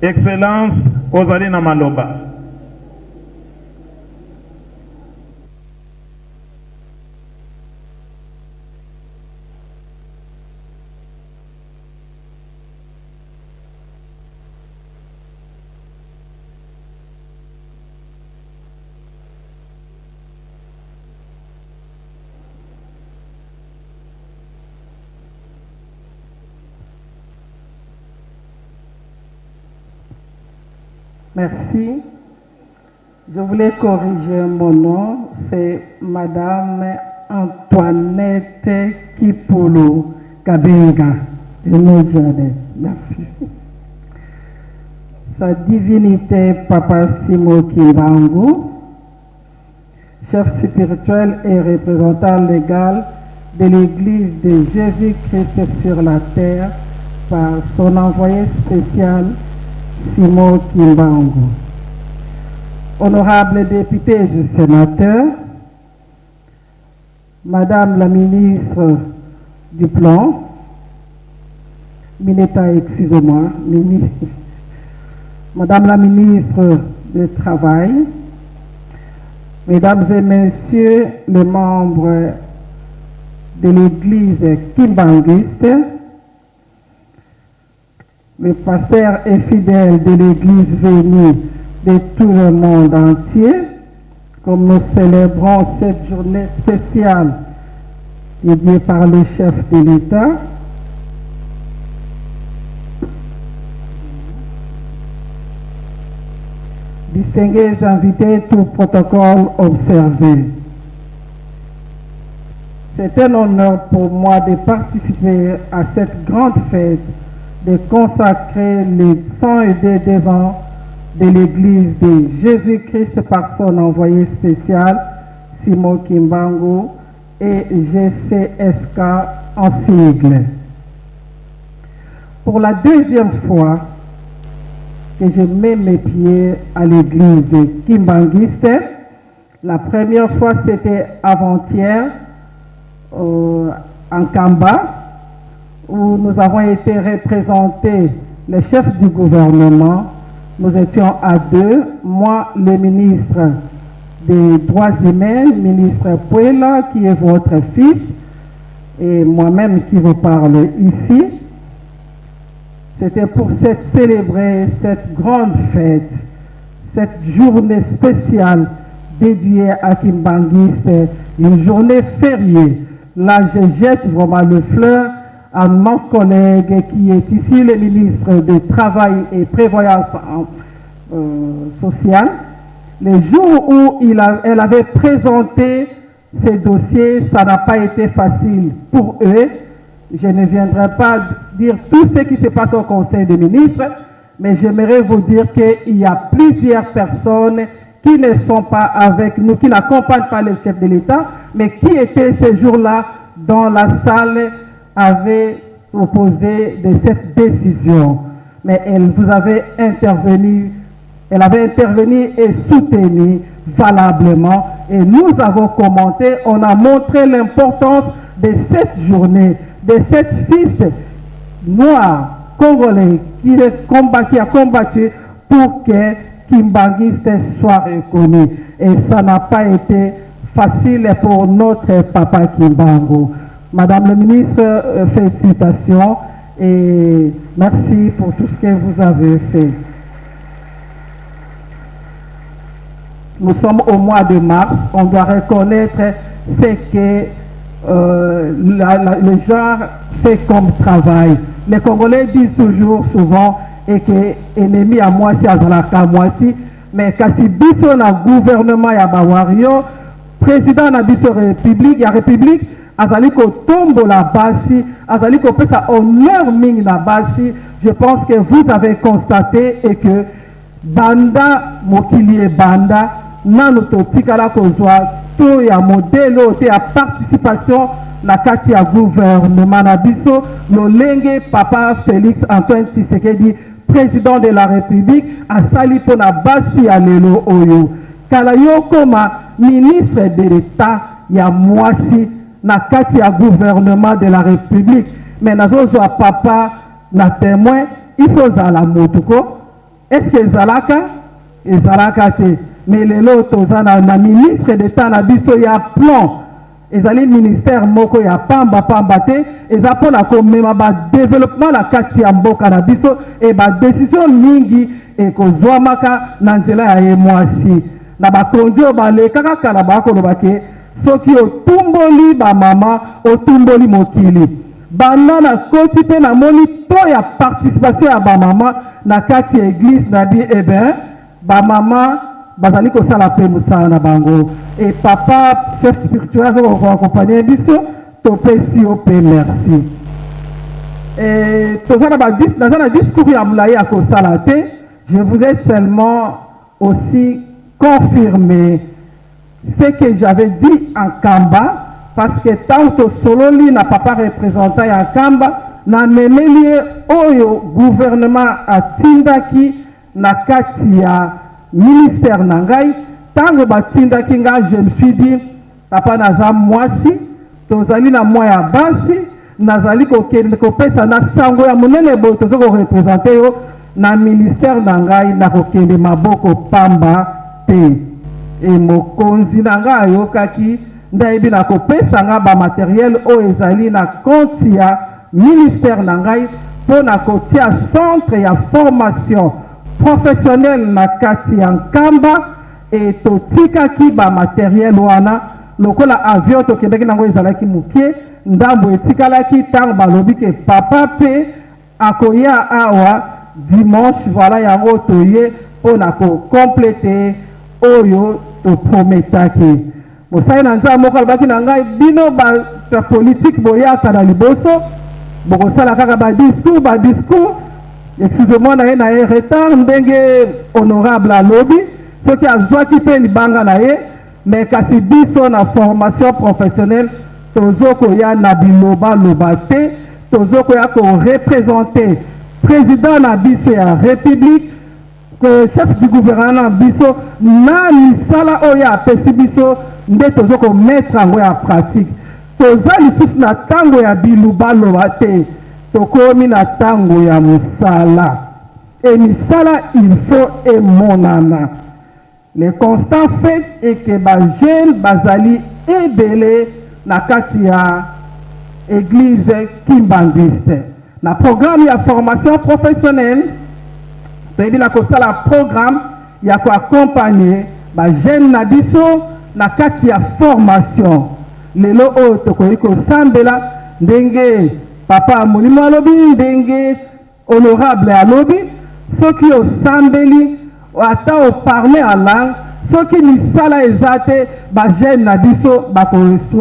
excellence Ozalina Maloba. Merci. Je voulais corriger mon nom. C'est Madame Antoinette Kipulu Kabenga de Nojane. Merci. Sa divinité Papa Simo Kimbangu, chef spirituel et représentant légal de l'Église de Jésus-Christ sur la terre par son envoyé spécial Simo Kimbangu. Honorables députés et sénateurs, Madame la ministre du Plan, Mineta, excusez-moi, Madame la ministre du Travail, Mesdames et Messieurs les membres de l'Église kimbanguiste, les pasteurs et fidèles de l'Église venus de tout le monde entier, comme nous célébrons cette journée spéciale dédiée par le chef de l'État. Distingués invités, tout protocole observé. C'est un honneur pour moi de participer à cette grande fête, de consacrer les 102 ans de l'Église de Jésus-Christ par son envoyé spécial, Simon Kimbangu, et GCSK en sigle. Pour la deuxième fois que je mets mes pieds à l'église kimbanguiste, la première fois c'était avant-hier en Kamba, où nous avons été représentés, les chefs du gouvernement. Nous étions à deux, moi le ministre des droits humains, ministre Puela, qui est votre fils, et moi-même qui vous parle ici. C'était pour célébrer cette grande fête, cette journée spéciale dédiée à Kimbanguiste, une journée fériée. Là, je jette vraiment le fleur à mon collègue qui est ici, le ministre du Travail et Prévoyance sociale. Le jour où elle avait présenté ces dossiers, ça n'a pas été facile pour eux. Je ne viendrai pas dire tout ce qui se passe au Conseil des ministres, mais j'aimerais vous dire qu'il y a plusieurs personnes qui ne sont pas avec nous, qui n'accompagnent pas le chef de l'État, mais qui étaient ce jour-là dans la salle, avaient opposé de cette décision. Mais elle avait intervenu et soutenu valablement. Et nous avons commenté, on a montré l'importance de cette journée, de cette fils noir congolais qui a combattu pour que Kimbanguiste soit reconnu. Et ça n'a pas été facile pour notre papa Kimbangu. Madame le ministre, félicitations et merci pour tout ce que vous avez fait. Nous sommes au mois de mars, on doit reconnaître ce que le genre fait comme travail. Les Congolais disent toujours souvent et que ennemi à moi si azalaka moi si, mais kasi biso na gouvernement ya bawario, président na biso république ya république azali ko tombo la basi, azali ko pesa honneur mingi na basi. Je pense que vous avez constaté et que banda mokili banda nanu totikala kozwa to ya modelo te ya participation na kati ya gouvernement na biso lolenge papa Félix Antoine Tshisekedi président de la République asali pona basi ya lelo oyo kala yo koma ministre de l'État ya mwasi na kati ya gouvernement de la République mais nazozwa papa na témoin il faut zala motuko est-ce que ezalaka te mais lelo tozana na ministre d'État na biso ya plan ezali ministère moko ya pamba te eza pona komema ba développement na kati ya mboka na biso et ba décision mingi ekozwamaka na nzela ya ye mwasi na bakonzi oyo balekaka kala bakoloba ke soki otumboli bamama otumboli mokili banda na koti mpe namoni to ya participation ya bamama na kati ya église na bi bamama bazali kosala pe musala na bango et papa chef spirituel azo accompagner biso topesi yo pe merci et tozana ba discours ya mulayi ya kosala te. Je voudrais seulement aussi confirmer ce que j'avais dit en Kamba parce que tant que sololi na papa représentant ya Kamba na memeli oyo gouvernement atindaki na kati ya ministère nangai tango batindaki nga je me suis dit papa naza mwasi tozali na mwa ya basi nazali kokende kopesa na sango ya monene boyo tozoko représenter yo na ministère nangai na kokende maboko pamba te e mokonzi nanga ayokaki ndayebi na kopesa nga ba matériel oyo ezali na compte ya ministère nangai po na kotia centre ya formation professionnel na kati ya Nkamba et totikaki ba matériel wana lokola avion tokendaki nango ezalaki mukie ndambo etikalaki tango balobi ke papa pe akoya awa dimanche voilà yango toye pona ko compléter oyo to prometaki mosai na nzambe moko alobaki na ngai bino acteur politique boyaka na liboso bokosala kaka badiscours excusez-moi na ye retard ndenge honorable alobi soki azwaki mpe libanga na ye mais kasi biso na formation professionnelle tozokoya na bilobaloba te tozokoya koreprésente président na biso ya république chef du gouvernement na biso na misala oyo apesi biso nde tozokomettre yango ya pratique toza lisusu na ntango ya bilobaloba te tokomi na ntango ya mosala et misala il faut emonana. Le constat fait est que bajeunes bazali ebele na kati ya église kimbangiste na programme ya formation professionnelle toyebi na kosala programme ya koaccompagner bajeunes na biso na kati ya formation lelo oyo tokoki kosambela ndenge papa molimo alobi ndenge honorable alobi soki osambeli ata oparle en langue soki misala eza te bajene na biso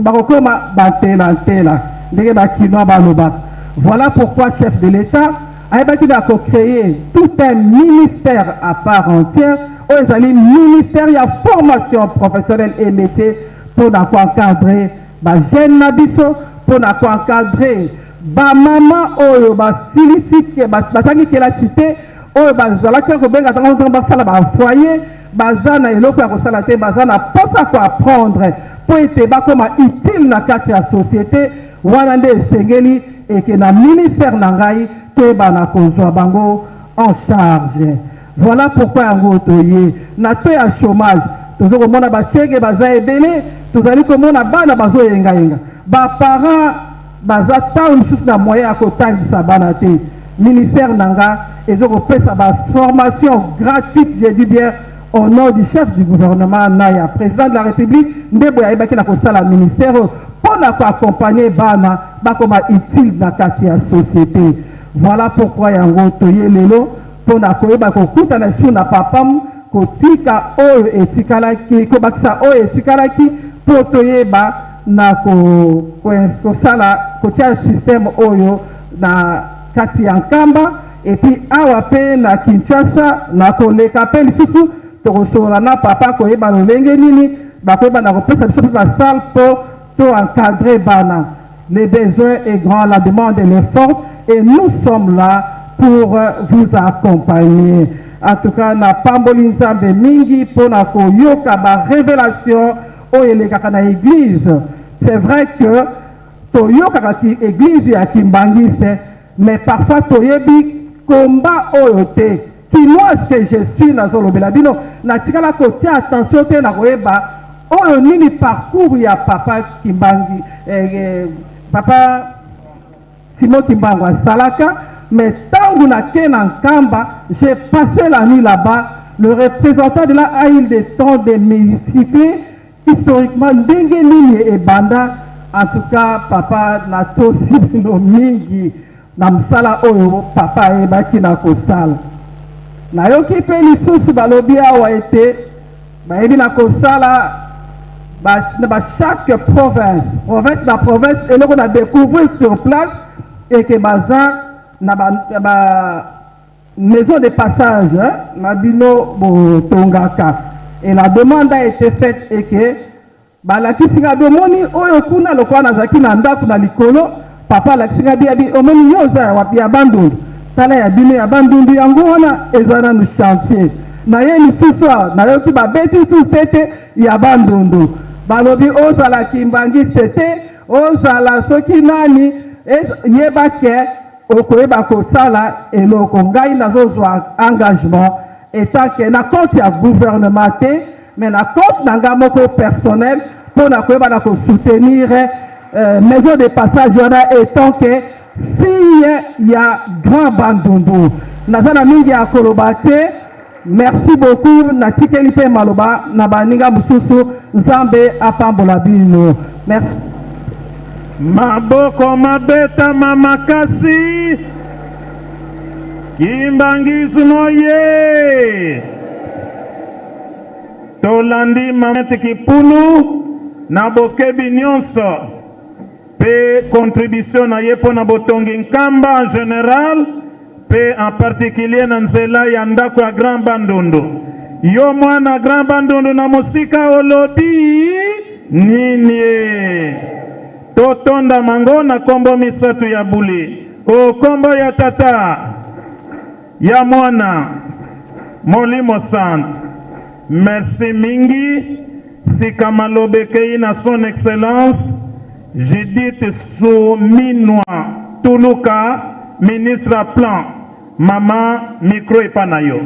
bakokoma batelantela ndenge bakinois balobaka. Voilà pourquoi chef de l'État ayebaki na kocréer tout un ministère à part entière oyo ezali ministère ya formation professionnelle et métier mpona koencadrer bajene na biso mpona koencadrer bamama oyo basilisiki batangi kelasi te oyo bazalaki kobenga ntango basala bafoyer baza na eloko ya kosala te baza na posa koapprendre mpo ete bakoma utile na kati ya société wana nde esengeli eke na ministère na ngai toyeba na kozwa bango en charge. Voilà pourquoi yango toye na to ya chômage tozokomona bashege baza ebele tozali komona bana bazoyengayenga baparent baza ntango mosusu na moyen ya kotangisa bana te. Ministère nanga ezokopesa formation gratuite, je dis bien au nom du chef du gouvernement Naya, président de la République, ndebo ya ebaki na kosala ministère pona ko accompagner bana bakoma utile na kati ya société. Voilà pourquoi yango toye lelo pona koyeba kokuta na su na papam kotika oyo etikalaki kobakisa oyo etikalaki po toyeba na kosala kotia système oyo na kati ya nkamba et puis awa pe na Kinshasa na koleka pe lisusu tokosola na papa koyeba lolenge nini bakoyeba na kopesa biso pe basale po to encadrer bana. Le besoin est grand, la demande est forte et nous sommes là pour vous accompagner. En tout cas na pamboli nzambe mingi po na koyoka ba révélation oyo elekaka na église. C'est vrai que toyoka ki église ya Kimbangiste mais parfois toyebi combat oyote kinoise que je suis na zolobela bino na tikala kotia attention te na koyeba oyo nini parcours ya papa Kimbangi papa Simon Kimbangu asalaka mais tangu na ke na nkamba j'ai passé la nuit là-bas. Le représentant de la a eu le temps de m'expliquer historiquement ndenge nini e banda. En tout cas papa na tosi bino mingi na msala oyo papa ebaki na kosala nayoki mpe lisusu balobi awa ete bayebi na kosala chaque province na province eloko na découvrir sur place et que baza na maison de passage na bino botongaka et la demande a été faite et que balakisinga domoni oyo kuna lokola nazalaki na ndako na likolo papa lakisinga biabi omoni yoza ya wapi ya bandundu tala ya bino ya bandundu yango wana eza nanu chantier na ye lisusu nayoki babeti susete ya bandundu balobi ozala Kimbangiste te ozala soki nani yebake okoyeba kosala eloko ngai nazozwa engagement etake na compte ya gouvernement te mais na compte nanga moko personnel pour na koyeba na ko soutenir maison de passage wana étant que fille ya grand bandundu nazana mingi ya koloba te. Merci beaucoup na tikeli pe maloba na baninga mususu nzambe apambola bino. Merci. Maboko mabeta mamakasi Kimbangiste moye tolandi mamete kipulu na bokebi nyonso pe contribution na ye pona botongi nkamba en général pe en particulier na nzela ya ndako ya Grand Bandundu. Yo mwana Grand Bandundu na musika olobi nini? Totonda mango na kombo misatu ya buli. O kombo ya tata ya mwana Molimo Sant. Merci mingi. Sika malobe kei na son excellence Judith Souminwa Tuluka, ministre à plan. Mama micro epanayo.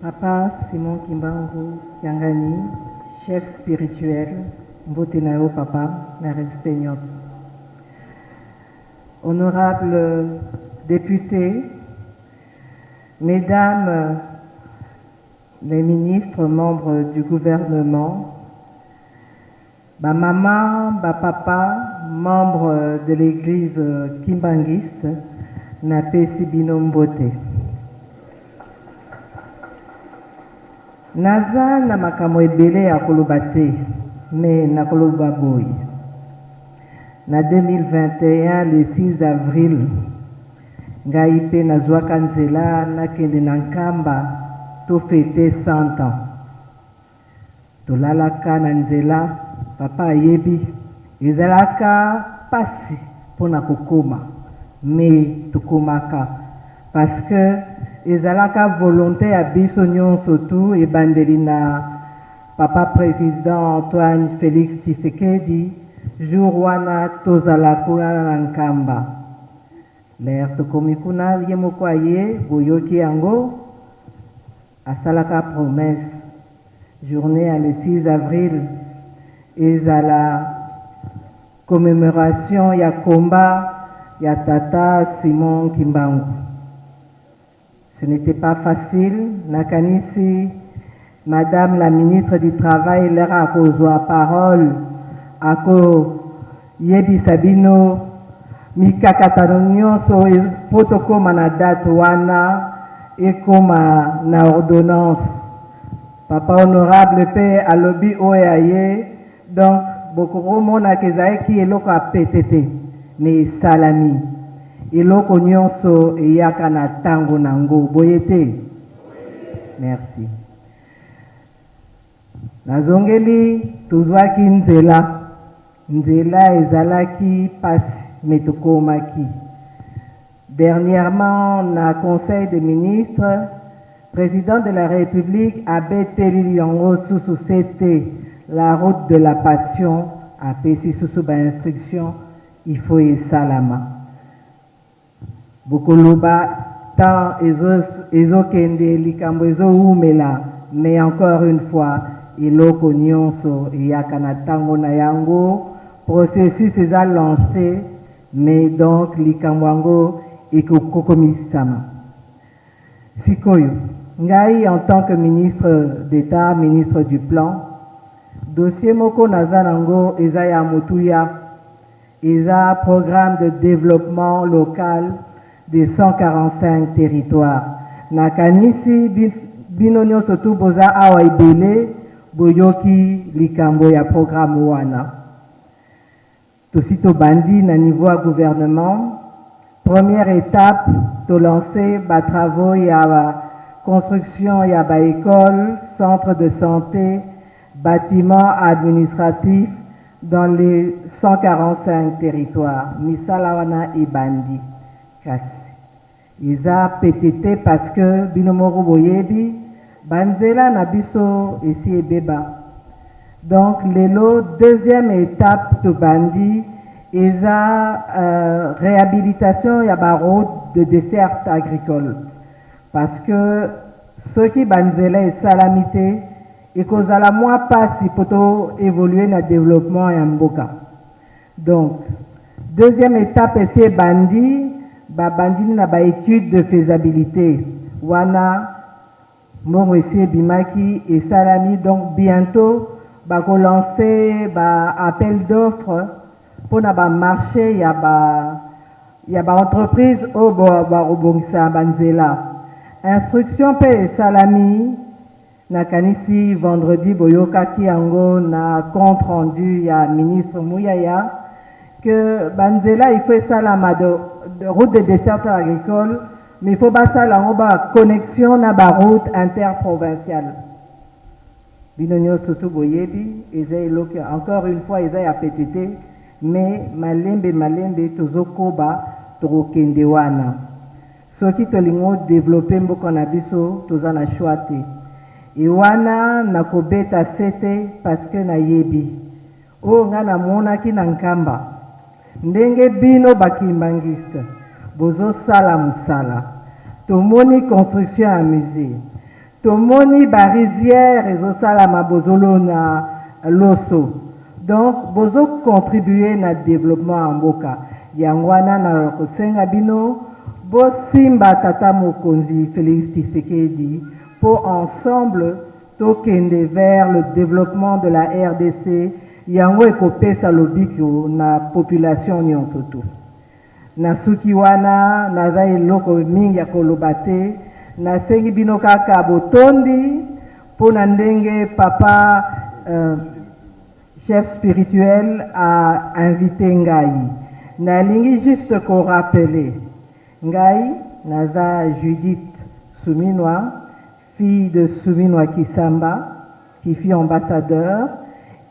Papa Simon Kimbangu Yangani, chef spirituel, Mbotenao Papa, la respect nyonso. Honorables députés, Mesdames les ministres, membres du gouvernement, ma maman, ma papa, membres de l'église kimbanguiste, Napesi Bino Mbote. Naza na makambo ebele ya koloba te, mais na koloba boy. Na 2021, le 6 avril, ngai pe nazwaka nzela nakende na nkamba to fete 100 ans. Tolalaka na nzela, papa ayebi, ezalaka pasi pona kokoma, mais tokomaka, parce que ezalaka volonté à biso nyonso tu ebandeli na papa président Antoine Félix Tshisekedi jour wana tozala kuna na nkamba. L'air tokomi kuna ye moko aye boyoki yango asalaka promesse journée à le 6 avril ezala commémoration ya combat ya tata Simon Kimbangu. Ce n'était pas facile. Nakanisi, Madame la ministre du Travail, leur a causé parole, à Yebi Sabino, Mika Katanonio, so protocole manadate wana, et comme na ordonnance. Papa honorable paix à lobby oyaye, donc beaucoup de monde qui est loco à PTT, mais salami. Eloko nyonso eyaka na tango nango boyete. Merci. Nazongeli tuzwaki nzela ezalaki pasi metokomaki. Dernièrement na conseil des ministres, président de la République abeteli yango susu c'était la route de la passion apesi susu ba instruction il faut esalama. Bokoloba tant ezokende likambo ezoumela, mais encore une fois eloko nyonso eyaka na tango na yango, processus eza lancé, mais donc likambo yango ekokomisama. Sikoyo ngai en tant que ministre d'État, ministre du plan, dossier moko naza nango eza ya motuya, eza programme de développement local de 145 territoires. Nakanisi bino nyonso tu boza awa ibele boyoki likambo ya programme wana. Tosito bandi na niveau à gouvernement. Première étape, to lancer ba travaux ya construction ya ba école, centre de santé, bâtiments administratifs dans les 145 territoires. Misala wana ibandi. Kasi iza PTT parce que binomoro boyebi banzela na biso esi ebeba. Donc lelo deuxième étape to bandi iza réhabilitation ya ba route de desserte agricole parce que ceux qui banzela et salamité et kozala moins pasi poto évoluer na développement ya mboka. Donc, deuxième étape, c'est bandi, bandi na ba étude de faisabilité. Wana, mon essayer bimaki et salami, donc bientôt, bako lancer appel d'offres pour na ba marché, ya ba entreprise au ba banzela. Instruction pe salami, na kanisi vendredi boyoka ki yango na compte rendu ya ministre Mouyaya que banzela il faut salama de route de desserte agricole, mais il faut pas ça la connexion na ba route interprovinciale. Binonyo surtout boyebi, encore une fois ils a PTT, mais malembe tozokoba tokende wana. Soki tolingo développer mboko na biso tozana choite. Et wana nakobeta sete parce que na yebi. O ngana mona ki na nkamba. Ndenge bino bakimbangiste. Bozo sala musala. Tomoni construction à musée. Tomoni barisière ezo sala mabozolo na loso. Donc bozo contribuer na développement en mboka. Yangwana na kosenga bino bo simba tata mokonzi Félix Tshisekedi pour ensemble tokende vers le développement de la RDC yango ekopesa lobiko na population nyonso tu. Na suki wana naza eloko mingi ya koloba te, nasengi bino kaka botondi mpo na ndenge papa chef spirituel a invité ngai. Nalingi juste ko rappeler ngai naza Judith Souminwa, fille de Souminwa Kisamba, qui fut ambassadeur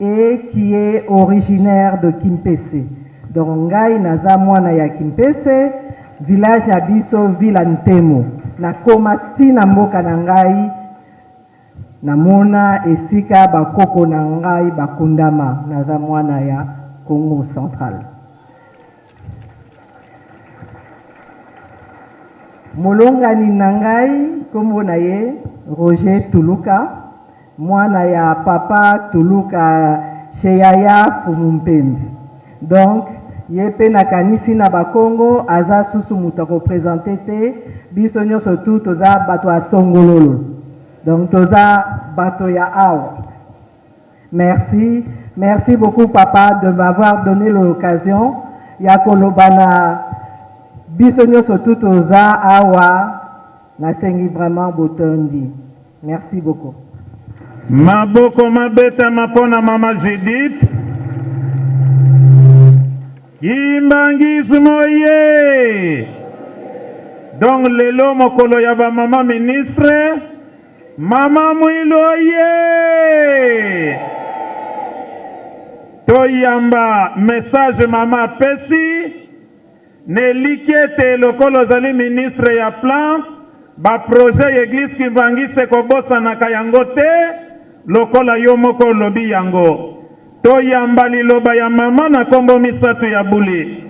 et qui est originaire de Kimpese. Donc ngai naza mwana ya Kimpese, village na biso Villa Ntemo. Na komati na mboka na ngai namona esika bakoko na ngai bakundama, naza mwana ya Congo Central. Molongani nangai kombo na ye Roger Tuluka, mwana ya papa Tuluka Cheyaya Fumumpembe. Donc yepe na kanisi na bakongo aza susu muta représenter te biso nyonso tu toza bato ya songololo. Donc toza bato ya awa. Merci beaucoup papa de m'avoir donné l'occasion ya kolobana biso nyonso tu toza awa. Nasengi vraiment botondi. Merci beaucoup. Maboko mabeta mapona mama Judith. Kimbangismo ye. Donc lelo mokolo ya ba mama ministre. Mama mwilo ye. Toyamba message mama pesi. Ne likiete lokolo zali ministre ya plan. Ba projet église Kimbangise kobosa na kayango te. Lokola yo moko lobi yango. Toyamba liloba ya mama na kombo misatu ya buli.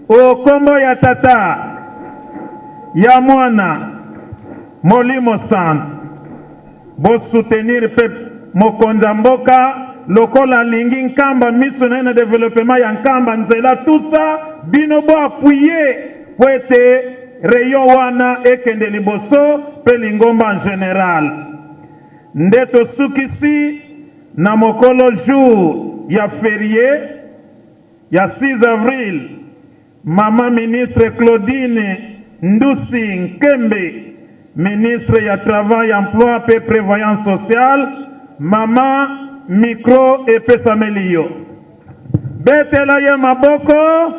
O kombo ya tata. Ya mwana. Molimo san. Bo soutenir pep mokonza mboka. Lokola lingi nkamba miso na ina développement ya nkamba nzela tout ça. Bino bo appuyer. Kwete reyo wana ekende liboso. Pe lingomba en général. Ndeto sukisi na mokolo jour ya férié ya 6 avril mama ministre Claudine Ndusi Nkembe ministre ya travail emploi et prévoyance sociale mama micro et pesamelio betela ye maboko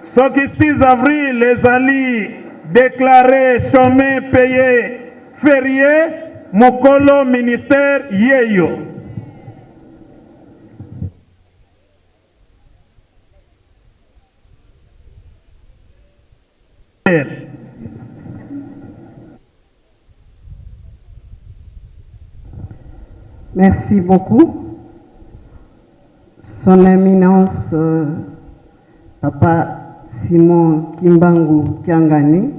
soki 6 avril les ali déclaré chômé payé férié mokolo ministère yeyo. Merci beaucoup. Son Éminence, Papa Simon Kimbangu Kiangani,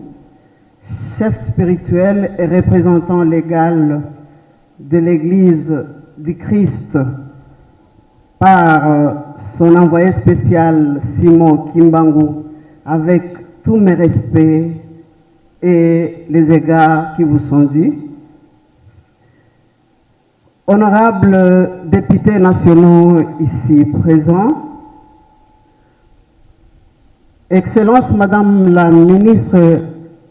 chef spirituel et représentant légal de l'Église du Christ par son envoyé spécial Simon Kimbangu avec tous mes respects et les égards qui vous sont dus. Honorables députés nationaux ici présents, Excellence Madame la ministre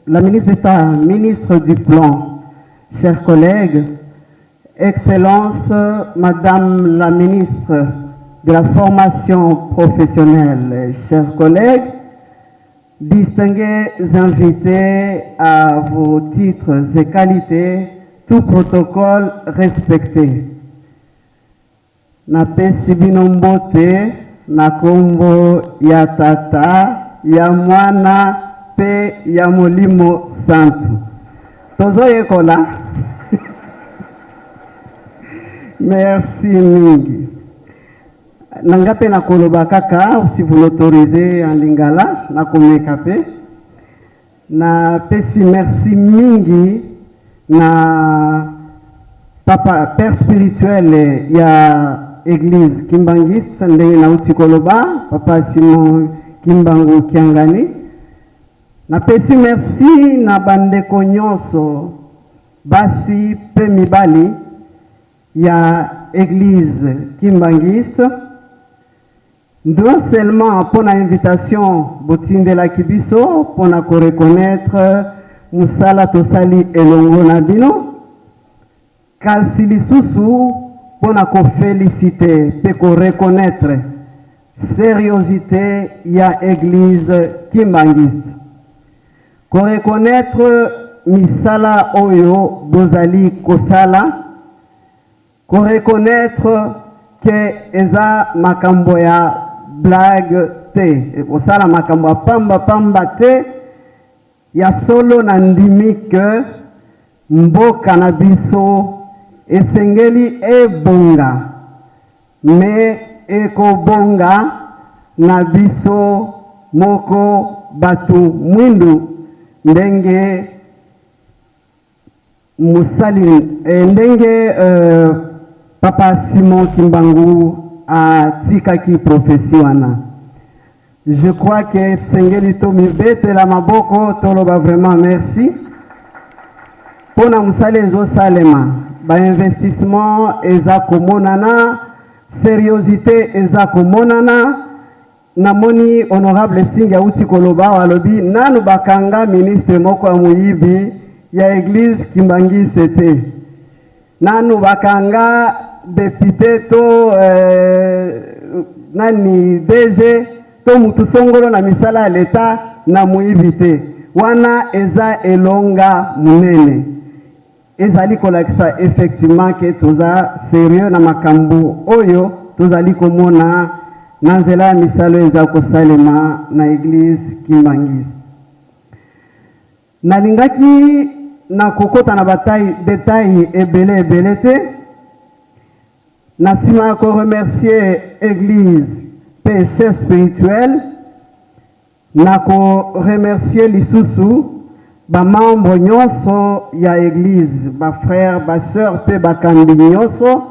d'État, ministre du Plan, chers collègues, Excellence Madame la ministre de la Formation professionnelle, chers collègues, distingués invités à vos titres et qualités, tout protocole respecté. Na pesi bino mbote na kombo ya tata ya mwana pe ya molimo santu. Tozo yekola. Merci mingi. Nangape na koloba kaka si vous l'autorisez en lingala na komekape. Na pesi merci mingi na papa père spirituel ya église Kimbangiste ndenge na uti koloba papa Simon Kimbangu Kiangani. Na pesi merci na bandeko nyonso basi pe mibali ya église Kimbangiste. Non seulement pour l'invitation botindela kibiso pour na ko reconnaître musala tosali elongo na bino kasi lisusu pour na ko féliciter pe ko reconnaître sérieuxité ya église Kimbangiste ko reconnaître misala oyo bozali kosala ko reconnaître que eza makambo ya blague te kosala makambo ya pamba te ya solo na ndimi ke mboka na biso esengeli ebonga me ekobonga na biso moko batu mwindu ndenge musali ndenge papa Simon Kimbangu a tikaki professiona. Je crois que Sengeli Tomi Bete la Maboko Toloba vraiment merci. Pour na musale zo salema, ba investissement eza komonana, sérieuxité eza komonana, namoni honorable Singa uti koloba walobi nanu bakanga ministre moko ya muyibi ya église Kimbangi sete. Nanu bakanga député to nani DG to mutu songolo na misala l'État na muibite wana eza elonga munene ezali kolakisa effectivement que toza sérieux na makambo oyo tozali komona na nzela misalo eza kosalema na église Kimbangiste. Nalingaki na kokota na bataille détail ebele te. Nasima ko remercier église péché spirituel. Nako remercier lisusu ba membre nyonso ya église, ba frère, ba sœur pe ba kambi nyonso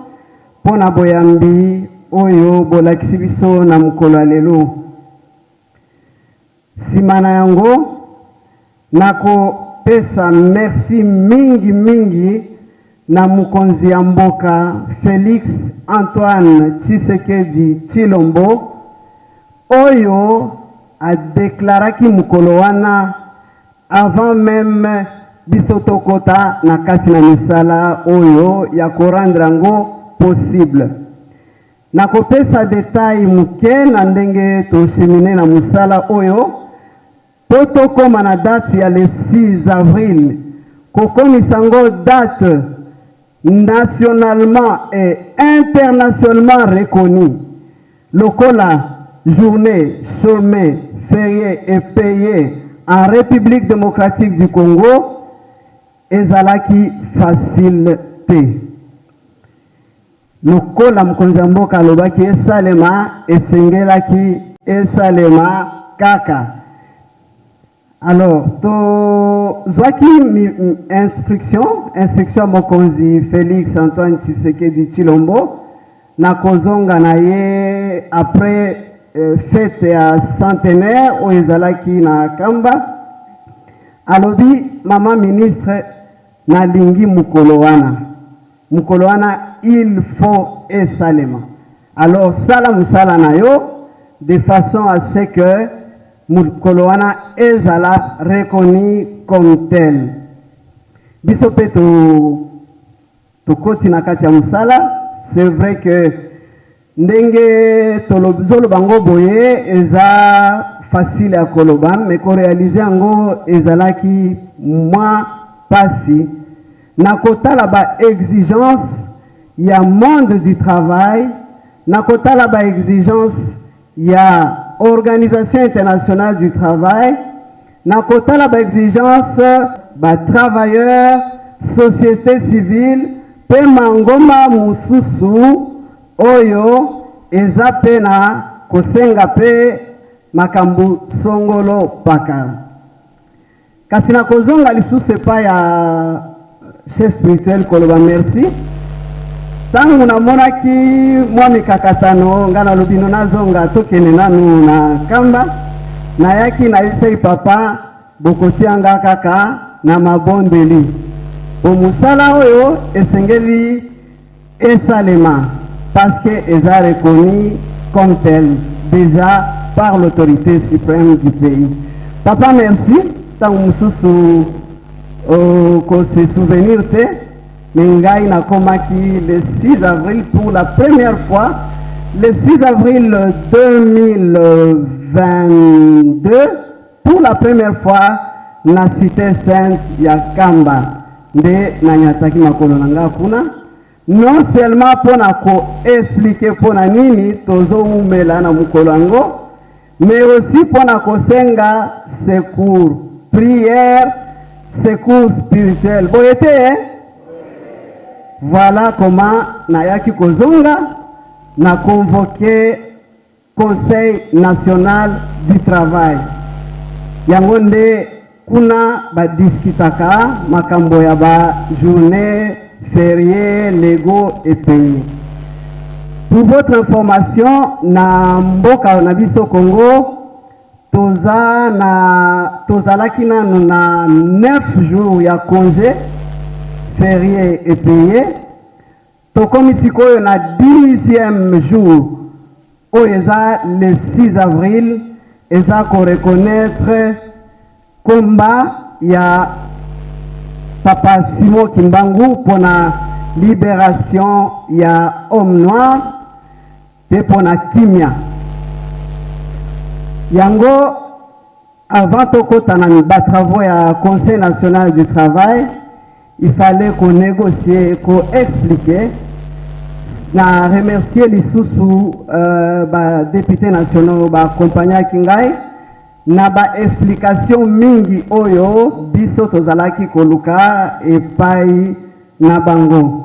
pona boyambi oyo bolakisi biso na mukolo lelo. Simana yango nako pesa merci mingi na mukonzi ya mboka Félix Antoine Tshisekedi Tshilombo oyo a déclaré ki mukolo wana avant même bisotokota na kati na misala oyo ya korandra ngo possible. Na kopesa détail muke na ndenge to cheminer na musala oyo poto koma na date ya le 6 avril kokomisa ngo date nationalement et internationalement reconnue lokola journée chômée fériée et payée en République démocratique du Congo ezalaki facile te lokola mkonza mboka alobaki esalema esengelaki esalema kaka. Alors, Zwaki instruction mokonzi Félix Antoine Tshisekedi Tshilombo na kozonga na ye après fête à centenaire au ezalaki na kamba alobi mama ministre na lingi mukolo wana il faut esalema. Alors sala musala na yo de façon à ce que mukolo wana ezala reconnu comme tel. Biso pe to koti na kati ya musala. C'est vrai que ndenge tolobzolo bango boye eza facile à koloba mais ko réaliser ango ezalaki moins pasi na kotala ba exigence ya monde du travail na kotala ba exigence ya organisation internationale du travail na kotala ba exigence ba travailleurs société civile pe mangoma mususu oyo eza pe na kosenga pe makambu songolo paka. Kasi na kozonga lisusu epai ya chef spirituel koloba merci. Tangu namonaki mwa mikakatano nga nalobi no nazonga tokende nanu na kamba nayaki nayebisaki papa bokotianga kaka na mabondeli. Omusala oyo esengeli esalema parce que eza reconnu comme tel déjà par l'autorité suprême du pays. Papa merci tangu mususu ko se souvenir te mengai na komaki le 6 avril pour la première fois le 6 avril 2022 pour la première fois na cité sainte ya Kamba nde nanyataki makolo nanga kuna non seulement pona ko expliquer pona nini tozo umela na mukolo yango mais aussi pona ko senga secours prière secours spirituel boyete hein? Voilà comment nayaki kozonga na convoqué Conseil national du travail yango nde kuna badiskitaka makambo ya ba journée fériés légaux et payés. Pour votre information na mboka na biso Congo tozalaki na 9 jours ya congé fériés et payés. Tokomi sikoyo na 10e jour oyo eza le 6 avril eza ko reconnaître combat ya Papa Simon Kimbangu pour la libération ya homme noir et pour la kimia. Yango avant tokota na travaux ya Conseil national du travail, il fallait qu'on négocie, qu'on explique. Na remercier les sous députés nationaux ba compagnie Kingai na ba explication mingi oyo biso tozalaki koluka et pai na bango.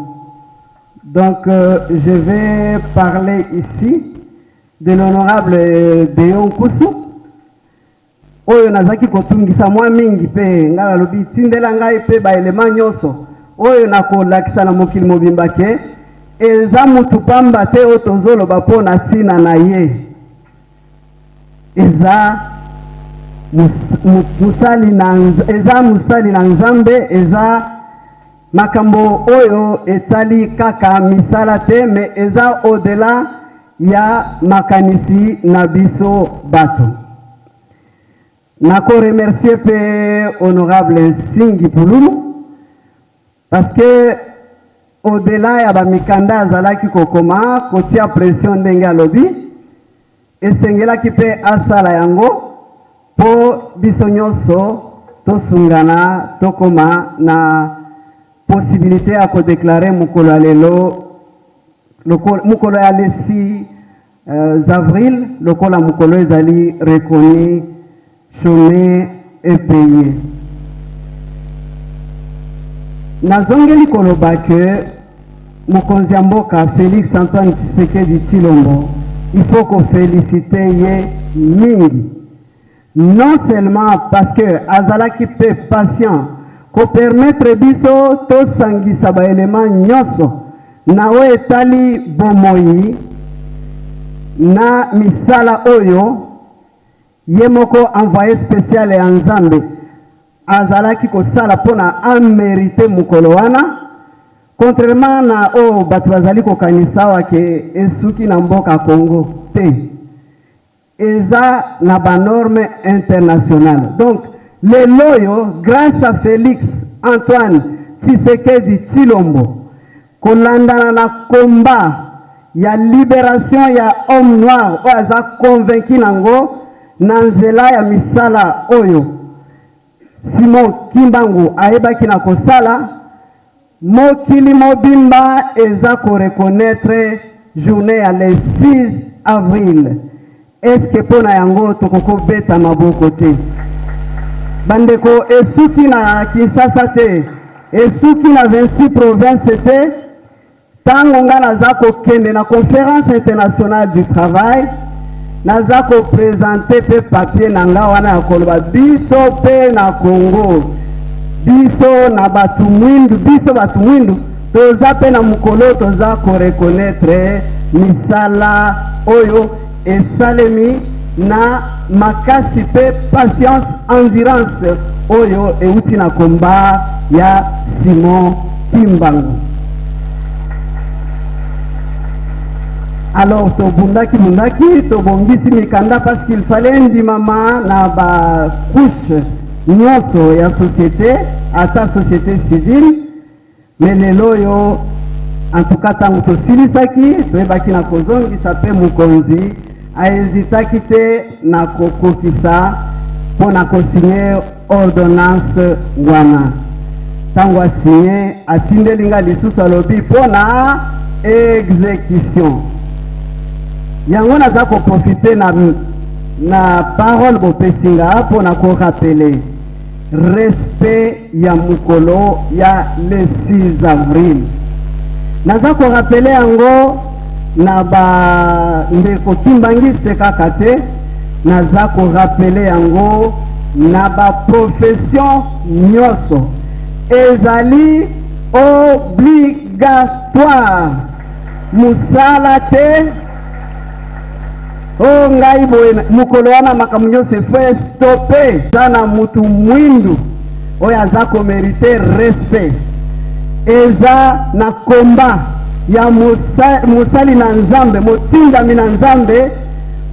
Donc je vais parler ici de l'honorable Deon Kusu oyo nazaki kotungisa mwa mingi pe ngala lobi tindela ngai pe ba elema nyonso oyo nakolakisa na mokili mobimba ke eza mutu pamba te oyo tozoloba mpo na ntina na ye eza musali na nzambe eza makambo oyo etali kaka misala te me eza au-delà ya makanisi na biso bato. Nako remercier pe honorable Singi Pululu parce que au-delà ya bamikanda azalaki kokoma kotia pression ndenge alobi esengelaki pe asala yango po biso nyonso tosungana tokoma na possibilité ya kodéclarer mukolo ya lelo mukolo ya le 6 avril lokola mukolo ezali reconnu chômé et payé. Nazongeli koloba ke mokonzi ya mboka Félix Antoine Tshisekedi Tshilombo il faut qu'on félicite ye mingi. Non seulement parce que azalaki pe patient ko permettre biso to sangisa ba élément nyonso na o etali bomoi na misala oyo yemoko envoyé spécial ya Nzambe azalaki kosala pona amérité mukolo wana, contrairement na o bato bazali kokanisa wake esuki na mboka Congo te, eza na ba norme internationale. Donc le loyo grâce à Félix Antoine Tshisekedi Tshilombo kolandana na combat ya libération ya homme noir oyo aza convaincu nango na nzela ya misala oyo Simon Kimbangu ayebaki na kosala, mokili mobimba eza ko reconnaître journée ya le 6 avril. Est-ce que pona yango tokoko beta maboko te? Bandeko esuki na Kinshasa te, esuki na 26 provinces te, tango nga naza kokende na conférence internationale du travail, naza ko présenter pe papier na nga wana ya koloba biso pe na Congo, biso na batu mwindu, biso batu mwindu toza pe na mukolo toza ko reconnaître misala oyo esalemi na makasi pe patience endurance oyo euti na komba ya Simon Kimbangu. Alors tobundaki tobongisi mikanda parce qu'il fallait ndimama na ba couche nyonso ya société ata société civile, mais lelo yo en tout cas tango tosilisaki toyebaki na kozongisa pe mokonzi aezitaki te na kokokisa mpo na kosigner ordonnance wana. Tango asigner atindeli nga lisusu alobi mpo na exécution. Yango naza ko profiter na parole bopesinga mpo na ko rappeler respect ya mukolo ya le 6 avril. Naza ko rappeler yango na ba ndeko Kimbangiste kaka te, naza ko rappeler yango na ba profession nyonso ezali obligatoire. Musala te o ngai boye mukolo wana makambo nyonso efo stoppe sana mutu mwindu oyo aza komerite respect. Eza na komba ya musali na Nzambe, motindami na Nzambe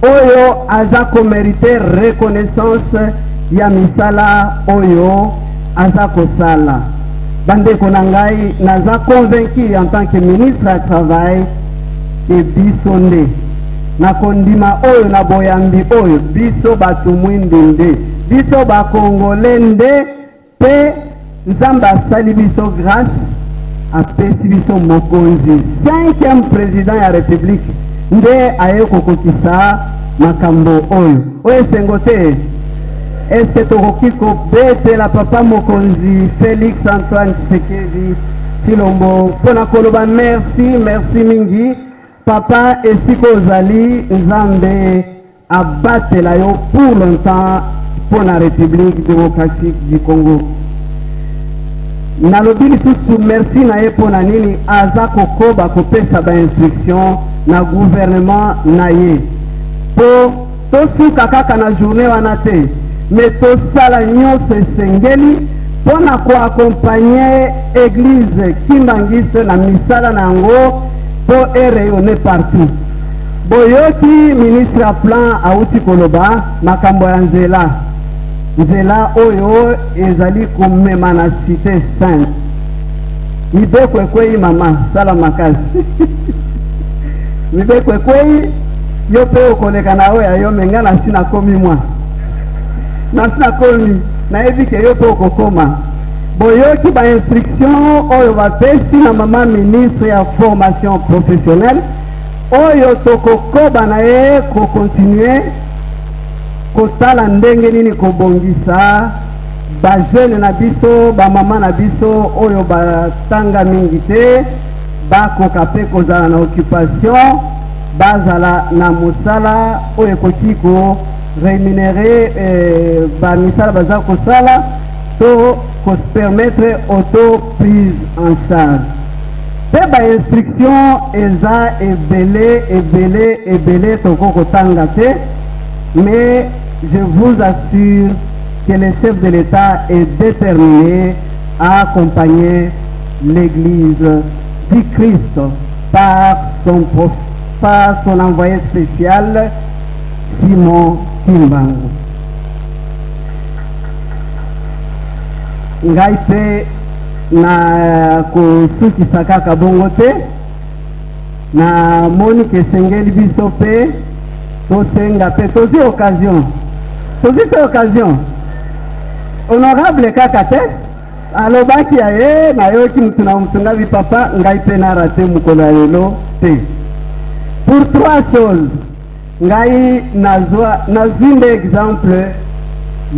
oyo aza komerite reconnaissance ya misala oyo aza kosala. Bandeko na ngai naza convaincu en tant que ministre ya travail ke biso nde na kondima oyo na boyambi oyo biso batu mwindi nde, biso bakongole nde pe Nzambe asali biso grâce apesi biso mokonzi 5e président ya république nde aye kokokisa makambo oyo esengo te. Est-ce que tokoki kobetela papa mokonzi Félix Antoine Tshisekedi Tshilombo mpona koloba merci mingi papa esiko ozali, Nzambe abatela yo pour longtemps mpona République démocratique du Congo. Nalobi lisusu merci na ye mpona nini aza kokoba kopesa ba instruction na gouvernement na ye po tosuka kaka na journée wana te, mais tosala nyonso esengeli mpona koakompagne église Kimbangiste na misala na yango po erayonne partout. Boyoki ministre ya plan auti koloba makambo ya nzela oyo ezali komema na cité sainte. Mibekwekwei mama sala makasi mibekwekwei yo pe okoleka na oyo yo menga na sina komi mwa na sina komi na ebike yo pe okokoma. Boyoki ba instruction oyo bapesi na mama ministre ya formation professionnelle oyo tokokoba na ye kokontinue kotala ndenge nini kobongisa ba jeune na biso ba mama na biso oyo batanga mingi te bakoka pe kozala na occupation bazala na mosala oyo ekoki ko rémunérer ba misala baza kosala to ko se permettre auto prise en charge. Pe ba instruction eza ebele toko kotanga te, mais je vous assure que le chef de l'État est déterminé à accompagner l'Église du Christ par son envoyé spécial Simon Kimbangu. Ngai pe na kosukisa kaka bongo te, na moni ke sengeli biso pe tosenga pe tozi occasion honorable kaka te alobaki ya ye nayoki mutu na mutunga bi papa ngai pe narate mokolo ya lelo te. Pour trois choses ngai nazwi nde exemple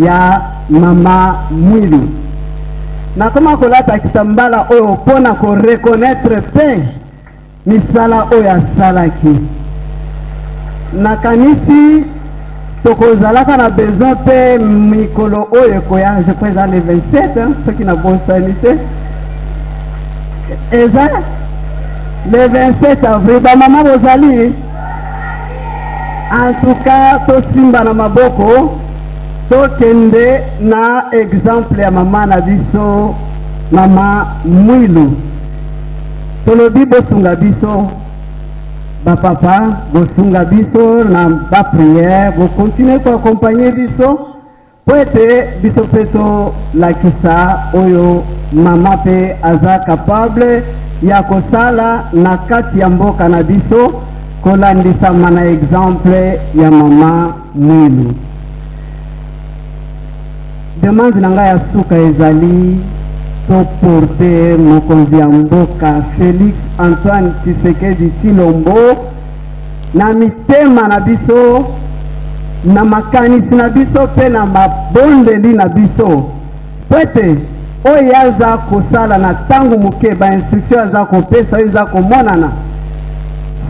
ya mama Mwilu. Nakoma kolata kitambala oyo pona ko reconnaître pe misala oyo asalaki. Nakanisi tokozalaka na besoin pe mikolo oyo koya, je présente les 27 ceux qui na bonsanité. Eza le 27 avril ba mama bozali. En tout cas tosimba na maboko tokende na exemple ya mama na biso mama Mwilu. Tolobi bosunga biso bapapa, bosunga biso na ba prière, bo continuer ko accompagner biso po ete biso peto lakisa oyo mama pe aza capable ya kosala na kati ya mboka na biso kolandisa na exemple ya mama Mwilu. Demande na ngai ya suka ezali to porter mokonzi ya mboka Félix Antoine Tshisekedi Tshilombo na mitema na biso, na makanisi na biso pe na mabondeli na biso pete oyo aza kosala na tangu moke ba instruction aza kopesa oyo eza komonana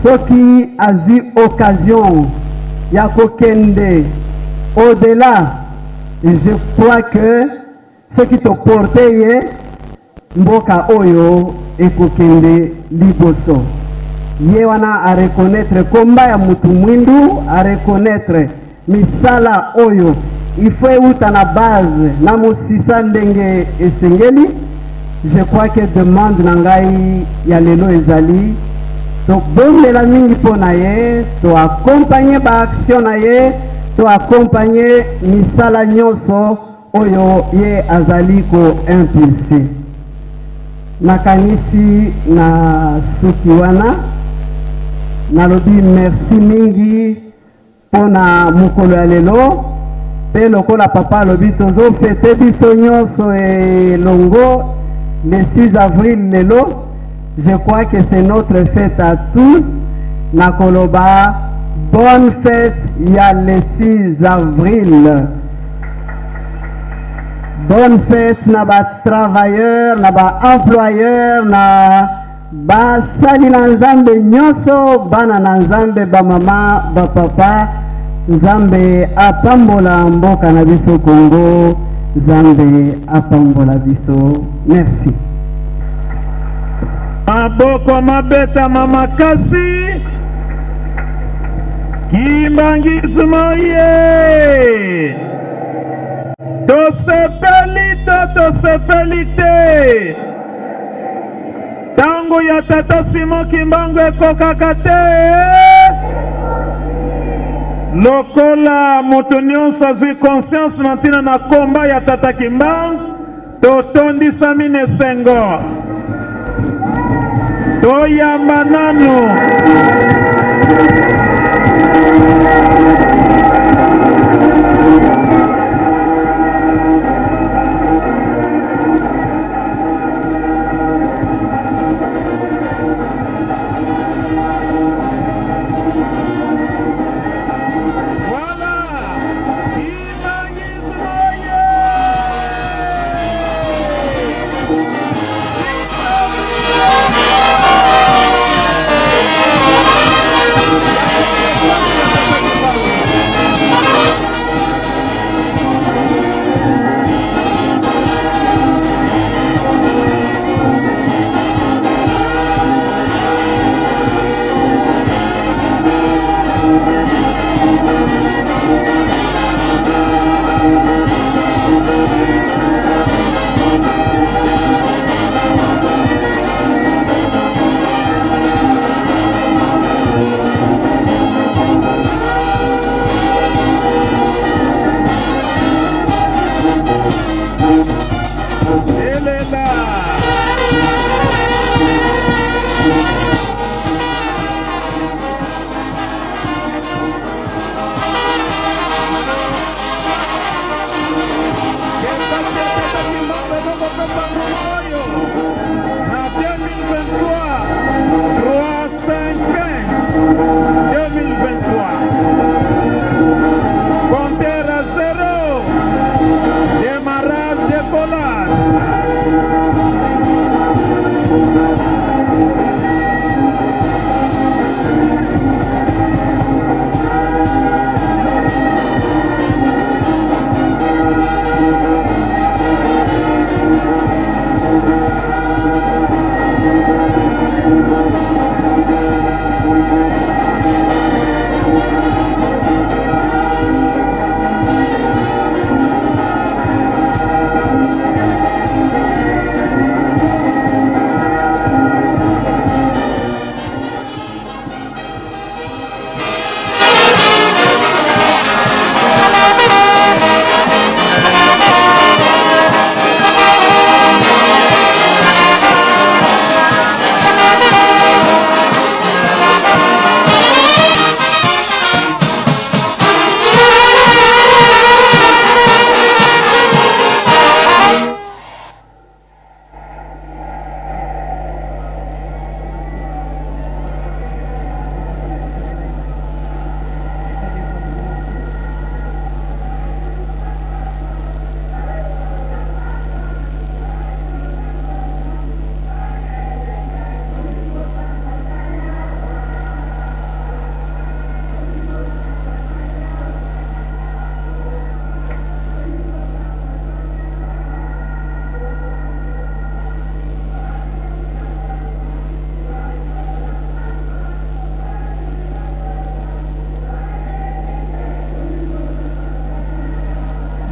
soki azwi occasion ya kokende au-delà. Je crois que ce qui te porte mboka oyo ekokende liboso. Ye wana a reconnaître komba ya mutu mwindu, a reconnaître misala oyo il faut euta na base na mosisa ndenge esengeli. Je crois que demande na ngai ya lelo ezali to bondela mingi pona ye, to accompagner ba action na ye, to accompagner misala nyonso oyo ye azali ko impulser. Nakanisi na suki wana nalobi merci mingi pona mukolo ya lelo pe lokola papa alobi tozo fete biso nyonso elongo le 6 avril lelo. Je crois que c'est notre fête à tous. Nakoloba bonne fête, il y a le 6 avril. Bonne fête na ba travailleurs, na ba employeurs, na ba sali na nzambe nyonso, bana na nzambe, ba mama, ba papa. Nzambe apambola mboka na biso Congo, Nzambe apambola biso. Merci. Maboko mabeta mama kasi Kimbangismo ye tosepeli te tango ya tata Simon Kimbangu ekokaka te lokola moto nyonso azwi conscience na ntina na komba ya tata Kimbangu totondisami na esengo toyamba nanu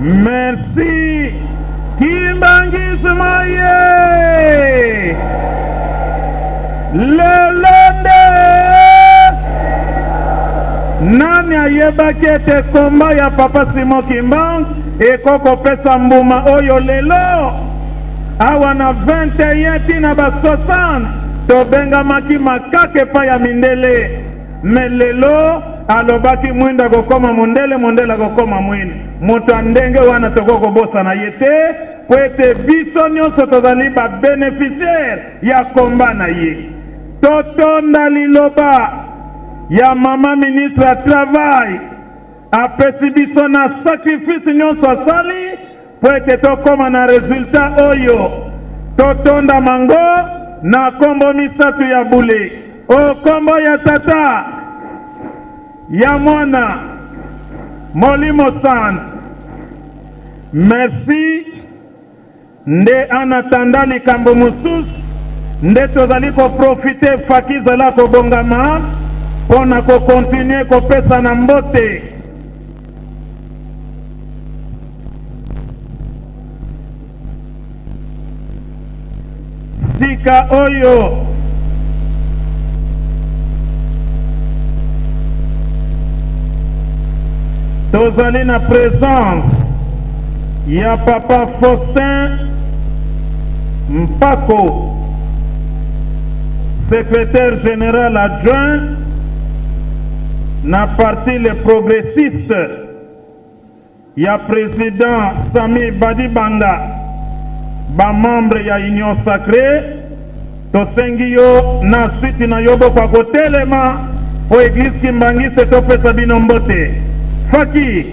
Merci. Kimbangizuma ye. Lelende. Nani ayebaki ete komba ya papa Simon Kimbang ekoko pesa mbuma oyo lelo awa na 21 tina ba 60 tobengamaki makake pa ya mindele me lelo alobaki mwinda kokoma mondele mondele kokoma mwini moto andenge wana tokoko bosa na yete po ete biso nyonso tozali ba bénéficiaire ya komba na ye totonda liloba ya mama ministre ya travail apesi biso na sacrifice nyonso asali po ete tokoma na resultat oyo totonda mango na kombo misatu ya bule o kombo ya tata ya mwana Molimo San. Merci. Nde anatanda likambo mosusu nde tozali koprofite faki zala kobongama pona kokontinue kopesa na mbote. Sika oyo tozali na présence ya papa Faustin Mpako, secrétaire général adjoint na parti les progressistes, ya président Sami Badibanga, ba membre ya Union Sacrée, tosengi yo na suite na yobo kwa kotelema po église Kimbangiste topesa bino mbote. Faki.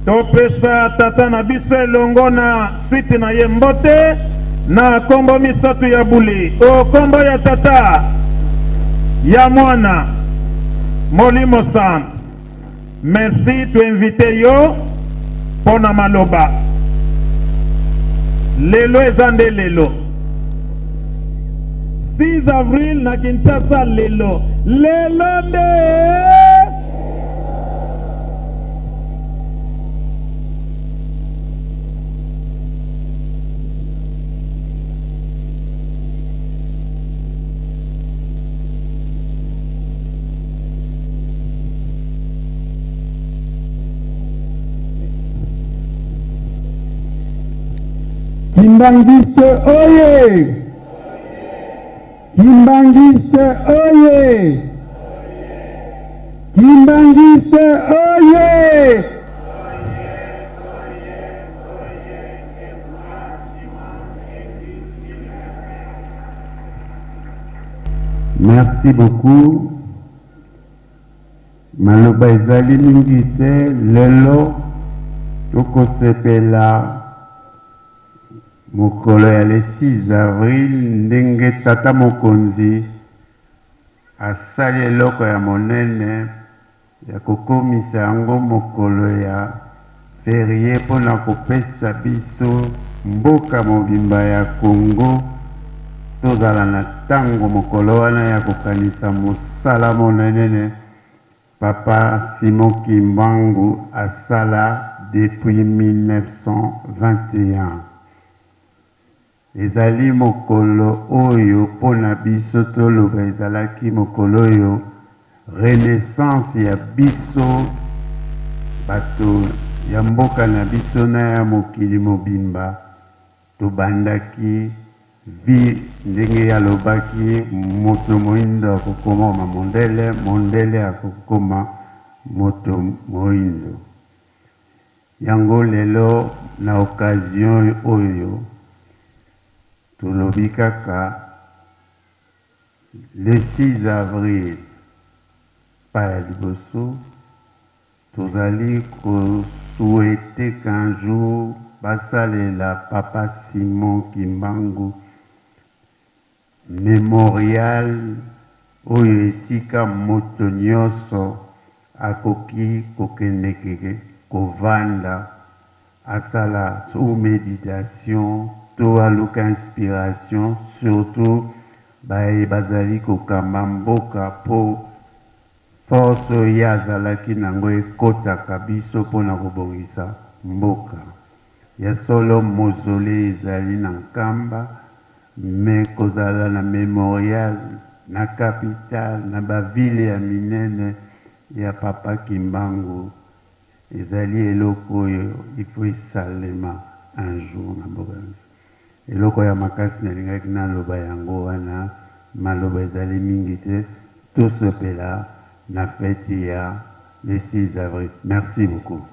Topesa tata na biso elongo na suite na ye mbote na kombo misatu ya buli o kombo ya tata ya mwana Molimo San. Merci tu invité yo pona maloba lelo ezande lelo 6 avril na Kinshasa lelo de Kimbangiste oye! Kimbangiste oye! Kimbangiste oye! Merci beaucoup. Maloba ezali mingi te lelo tokosepela mokolo ya le 6 avril ndenge tata mokonzi asali eloko ya monene ya kokomisa yango mokolo ya ferie mpona kopesa biso mboka mobimba ya Congo tozala na ntango mokolo wana ya kokanisa mosala monene papa Simon Kimbangu asala depuis 1921. Ezali mokolo oyo pona biso toloba ezalaki mokolo oyo renaissance ya biso bato ya mboka na biso na ya mokili mobimba tobandaki vi ndenge yalobaki moto moindo akokoma mondele mondele akokoma moto moindo. yango lelo na occasion oyo tolobi kaka le 6 avril pa ya liboso tozali souhaiter qu'un jour basalela Papa Simon Kimbangu mémorial oyo esika moto nyonso akoki kokendeke kovanda asala sous méditation to aluka inspiration surtout bazali kokamba mboka po force oyo azalaki nango ekotaka biso mpona kobongisa mboka ya solo mausolée ezali na nkamba me kozala na mémorial na capitale na bavile ya minene ya Papa Kimbangu ezali eloko oyo ifo esalema un jour na mboka eloko ya makasi nalingaki naloba yango wana maloba ezali mingi te tosepela na fête ya le 6 avril. Merci beaucoup.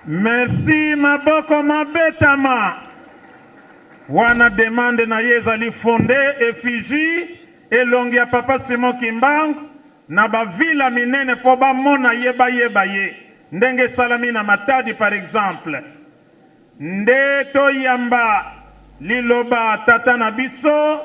Merci maboko mabetama. Wana demande na ye ezali fondé effigie elongi ya Papa Simon Kimbangu na bavila minene po bamona yeba ye ndenge salami na Matadi par exemple nde toyamba liloba tata na biso